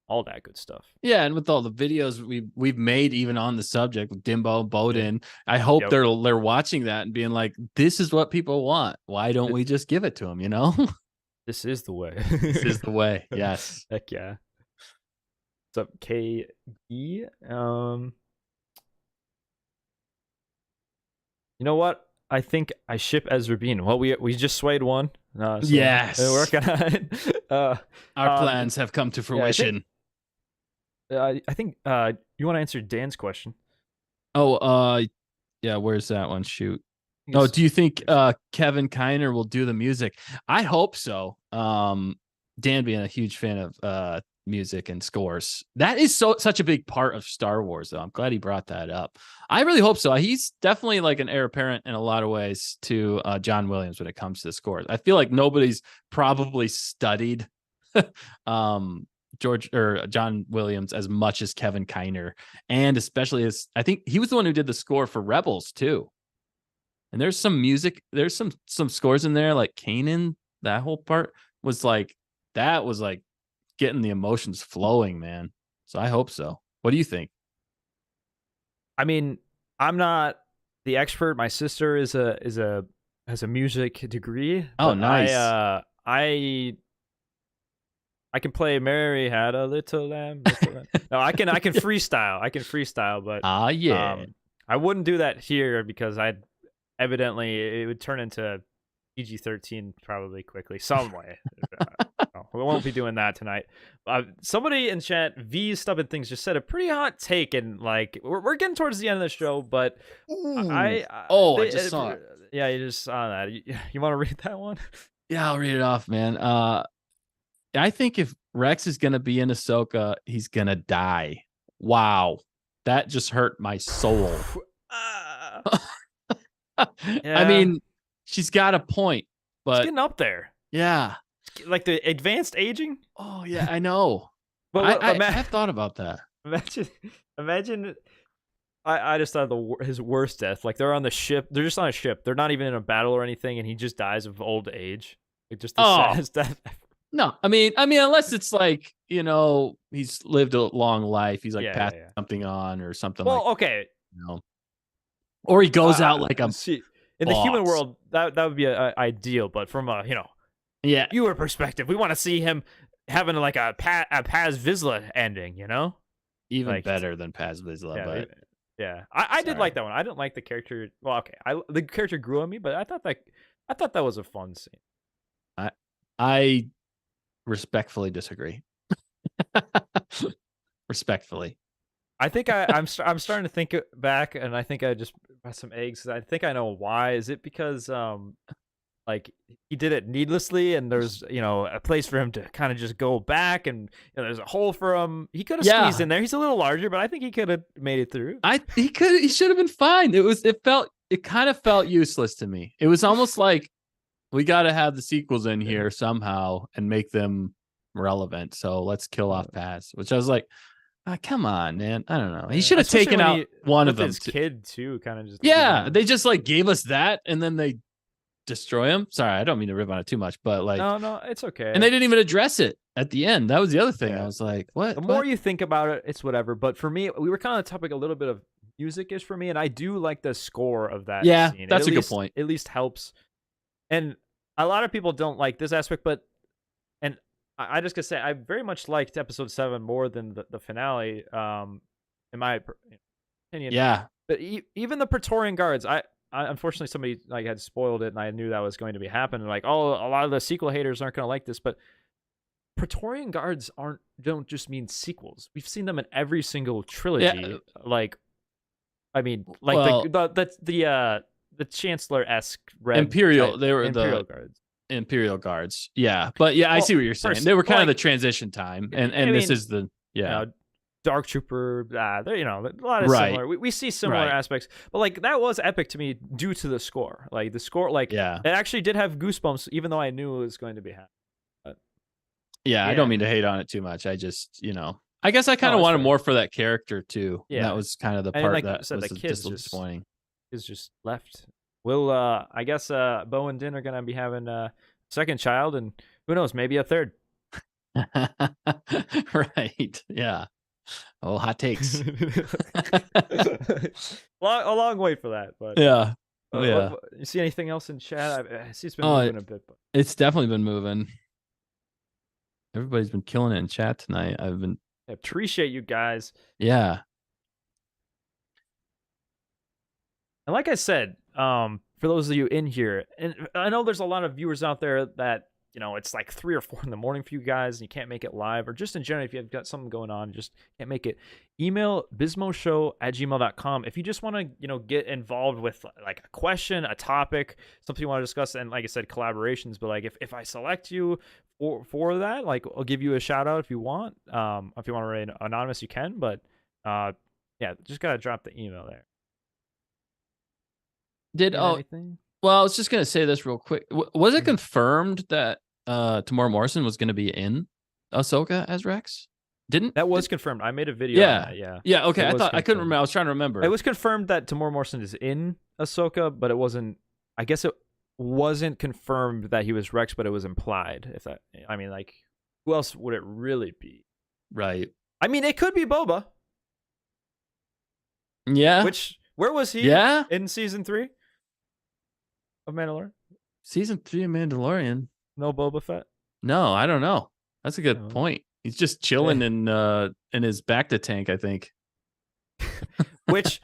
all that good stuff. Yeah, and with all the videos we've made even on the subject with Dimbo, Bowden, I hope they're watching that and being like, this is what people want. Why don't we just give it to them, you know? This is the way. This is the way. Yes. Heck yeah. What's up, KE? You know what? I think I ship Ezrabine. Well, we just swayed one. So yes. We're working on it. Our plans have come to fruition. I think you want to answer Dan's question. Oh, yeah, where's that one? Shoot. Oh, do you think Kevin Kiner will do the music? I hope so. Dan being a huge fan of music and scores, that is such a big part of Star Wars, though. I'm glad he brought that up. I really hope so. He's definitely like an heir apparent in a lot of ways to John Williams when it comes to the scores. I feel like nobody's probably studied John Williams as much as Kevin Kiner, and especially as I think he was the one who did the score for Rebels too. And there's some music, there's some scores in there, like Kanan, that whole part was like getting the emotions flowing, man. So I hope so. What do you think? I mean, I'm not the expert. My sister has a music degree. Oh, nice. I can play Mary Had a Little Lamb. No, I can freestyle. I can freestyle, but I wouldn't do that here because it would turn into PG-13 probably quickly some way. We won't be doing that tonight. Somebody in chat, V Stubborn Things, just said a pretty hot take, and like we're getting towards the end of the show, but I just saw it. Yeah, you just saw that. You want to read that one? Yeah, I'll read it off, man. I think if Rex is gonna be in Ahsoka, he's gonna die. Wow, that just hurt my soul. I mean, she's got a point, but it's getting up there. Yeah. Like the advanced aging? Oh, yeah, I know. But I have thought about that. Imagine I just thought his worst death. Like they're on the ship. They're just on a ship. They're not even in a battle or anything, and he just dies of old age. Like just the saddest death ever. No, I mean, unless it's like, you know, he's lived a long life. He's like passed something on or something like that. Okay. You know? Or he goes out like a in the human world, that would be ideal, but from a viewer perspective, we want to see him having like a Paz Vizsla ending, you know, even like, better than Paz Vizsla. Yeah, I did Sorry. like that one. I didn't like the character. Well, okay, the character grew on me, but I thought that was a fun scene. I respectfully disagree. Respectfully. I think I'm starting to think back, and I think I just got some eggs. I think I know why. Is it because like he did it needlessly, and there's a place for him to kind of just go back, and there's a hole for him. He could have squeezed in there. He's a little larger, but I think he could have made it through. He should have been fine. It kind of felt useless to me. It was almost like we got to have the sequels in here somehow and make them relevant. So let's kill off Paz, which I was like, come on, man. I don't know. He should have taken out one of them. His kid too, kind of just. Yeah, they just like gave us that, and then they destroy him. Sorry, I don't mean to rip on it too much, but like, no, it's okay. And they didn't even address it at the end. That was the other thing. I was like, what? The more you think about it, it's whatever. But for me, we were kind of topic a little bit of music is for me, and I do like the score of that. Yeah, scene. that's a good point. At least helps. And a lot of people don't like this aspect, but I just gotta say I very much liked episode 7 more than the finale. In my opinion. Yeah. But even the Praetorian Guards, I unfortunately somebody like had spoiled it, and I knew that was going to be happening. Like, oh, a lot of the sequel haters aren't going to like this, but Praetorian Guards don't just mean sequels. We've seen them in every single trilogy. Yeah. Like, I mean, like the Chancellor-esque red Imperial. type They were Imperial the Guards. Imperial Guards. Yeah, but yeah, I see what you're saying. They were kind of the transition time, and this is the Dark Trooper, there, a lot of similar. We see similar aspects, but like that was epic to me due to the score. Like the score, like it actually did have goosebumps, even though I knew it was going to be happening. But, I don't mean to hate on it too much. I just, I guess I kind of wanted more for that character too. Yeah, that was kind of the part that was just disappointing. Is just left. Well, I guess Bo and Din are gonna be having a second child, and who knows, maybe a third. Right? Yeah. Oh, hot takes. a long wait for that, but yeah. You see anything else in chat? I see it's been moving a bit, but it's definitely been moving. Everybody's been killing it in chat tonight. I appreciate you guys. Yeah. And like I said, for those of you in here, and I know there's a lot of viewers out there that it's like 3 or 4 in the morning for you guys, and you can't make it live, or just in general, if you've got something going on, just can't make it. Email bismoshow@gmail.com if you just want to, get involved with like a question, a topic, something you want to discuss, and like I said, collaborations. But like if I select you for that, like I'll give you a shout out if you want. If you want to remain anonymous, you can. But just gotta drop the email there. Anything? Well, I was just going to say this real quick. Was it confirmed that Tamora Morrison was going to be in Ahsoka as Rex? That was confirmed. I made a video on that, yeah. Yeah, okay. I couldn't remember. I was trying to remember. It was confirmed that Tamora Morrison is in Ahsoka, but it wasn't, I guess it wasn't confirmed that he was Rex, but it was implied. Like, who else would it really be? Right. I mean, it could be Boba. Yeah. Where was he? Yeah. In season 3? Of Mandalorian? Season 3 of Mandalorian. No Boba Fett? No, I don't know. That's a good point. He's just chilling in his bacta tank, I think. Which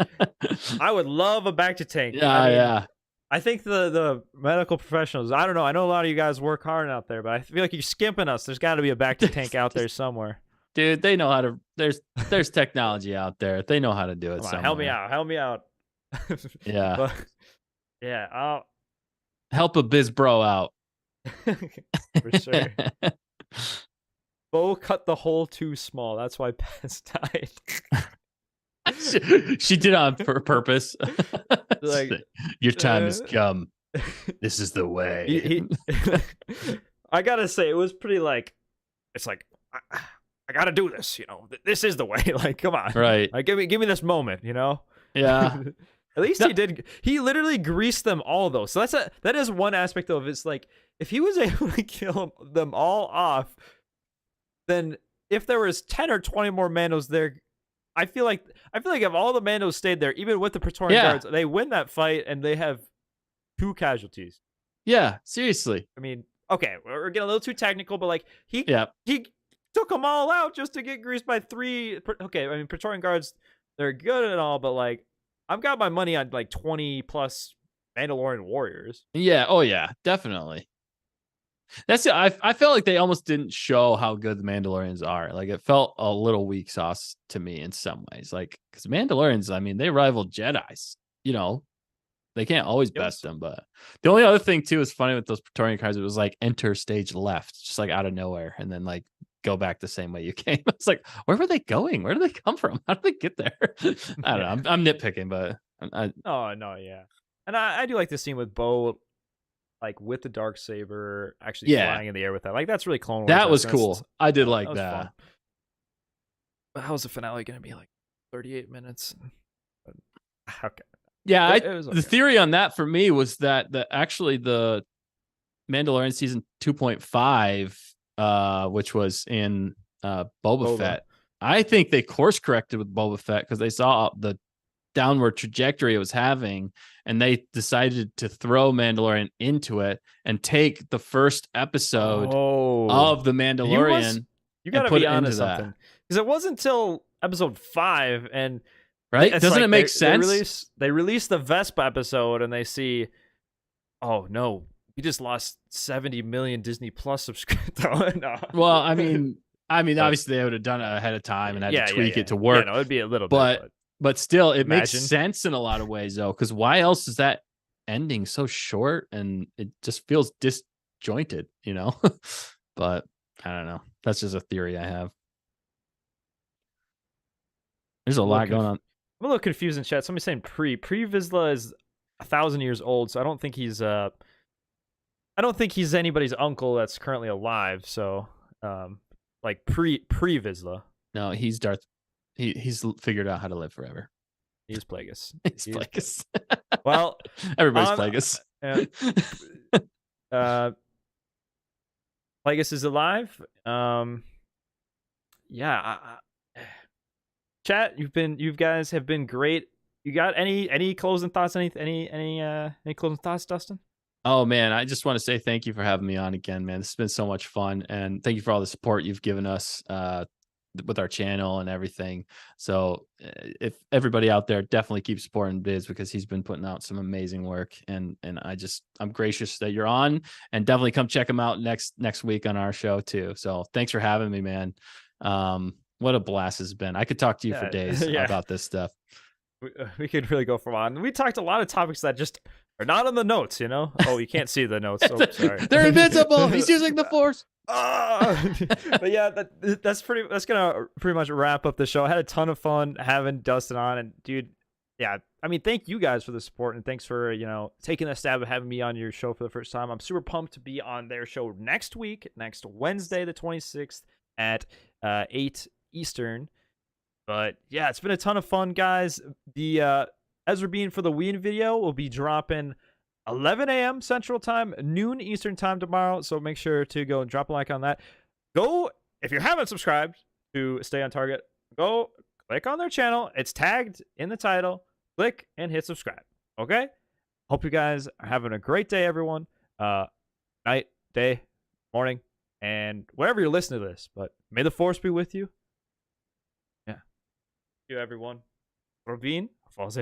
I would love a bacta tank. Yeah, I think the medical professionals, I don't know. I know a lot of you guys work hard out there, but I feel like you're skimping us. There's got to be a bacta tank out there somewhere. Dude, they know how to. There's technology out there. They know how to do it. Come on, help me out. Yeah. But, yeah. I'll help a bizbro out. For sure. Bo cut the hole too small. That's why Paz died. She did on purpose. Like, your time has come. This is the way. I gotta say, it was pretty like, it's like, I gotta do this. This is the way. Like, come on, right? Like, give me this moment. Yeah. At least he did. He literally greased them all, though. So that is one aspect of it. It's like, if he was able to kill them all off, then if there was 10 or 20 more Mandos there, I feel like if all the Mandos stayed there, even with the Praetorian Guards, they win that fight and they have 2 casualties. Yeah, seriously. I mean, okay, we're getting a little too technical, but like he took them all out just to get greased by 3. Okay, I mean, Praetorian Guards they're good and all, but like I've got my money on like 20 plus Mandalorian warriors. Yeah. Oh yeah, definitely. That's it. I felt like they almost didn't show how good the Mandalorians are. Like it felt a little weak sauce to me in some ways. Like because Mandalorians, I mean, they rival Jedi's. You know, they can't always Yes. best them. But the only other thing too is funny with those Praetorian cards. It was like enter stage left, just like out of nowhere, and then like go back the same way you came. It's like, where were they going? Where did they come from? How did they get there? I don't know. I'm nitpicking, but Oh no, yeah. And I do like the scene with Bo, like with the dark saber actually flying in the air with that. Like that's really Clone Wars. that was and it's- cool. I did like was that. fun. But how's the finale going to be like 38 minutes? Okay. Yeah, It was the okay. theory on that for me was that actually the Mandalorian season 2.5, which was in Boba Fett, I think they course corrected with Boba Fett because they saw the downward trajectory it was having, and they decided to throw Mandalorian into it and take the first episode of the Mandalorian. You got to put be it onto into that. something because it wasn't until episode 5 and Right? it's Doesn't like it make sense? They release the Vespa episode and they see, oh no, we just lost 70 million Disney Plus subscribers. No. Well, I mean, obviously they would have done it ahead of time and had to tweak it to work. Yeah, no, it'd be a little bit. But still, it makes Imagine. sense in a lot of ways, though, because why else is that ending so short and it just feels disjointed, you know? But I don't know. That's just a theory I have. There's a lot going on. I'm a little confused in chat. Somebody's saying Pre Vizsla is 1,000 years old, so I don't think he's anybody's uncle that's currently alive. So, like pre Vizsla, No, he's Darth. He's figured out how to live forever. he's Plagueis. He's Plagueis. Well, Everybody's on- Plagueis. Plagueis is alive. Yeah. Chat, you guys have been great. You got any closing thoughts? Any closing thoughts, Dustin? Oh man, I just want to say thank you for having me on again, man. This has been so much fun, and thank you for all the support you've given us with our channel and everything. So if everybody out there, definitely keep supporting Biz because he's been putting out some amazing work, and I'm gracious that you're on, and definitely come check him out next week on our show too. So thanks for having me, man. What a blast it's been. I could talk to you for days about this stuff. We could really go for on. We talked a lot of topics that just are not on the notes, you know? Oh, you can't see the notes. Oh, sorry. They're invincible. He's using the Force. But yeah, that's gonna pretty much wrap up the show. I had a ton of fun having Dustin on, and dude, yeah, I mean, thank you guys for the support, and thanks for taking a stab at having me on your show for the first time. I'm super pumped to be on their show next Wednesday, the 26th at 8 Eastern. But yeah, it's been a ton of fun, guys. The Ezrabine for the Ween video will be dropping 11 a.m. Central Time, noon Eastern Time tomorrow. So make sure to go and drop a like on that. Go, if you haven't subscribed to Stay on Target, go click on their channel. It's tagged in the title. Click and hit subscribe. Okay? Hope you guys are having a great day, everyone. Night, day, morning, and wherever you're listening to this. But may the Force be with you. Yeah. Thank you, everyone. Robin, False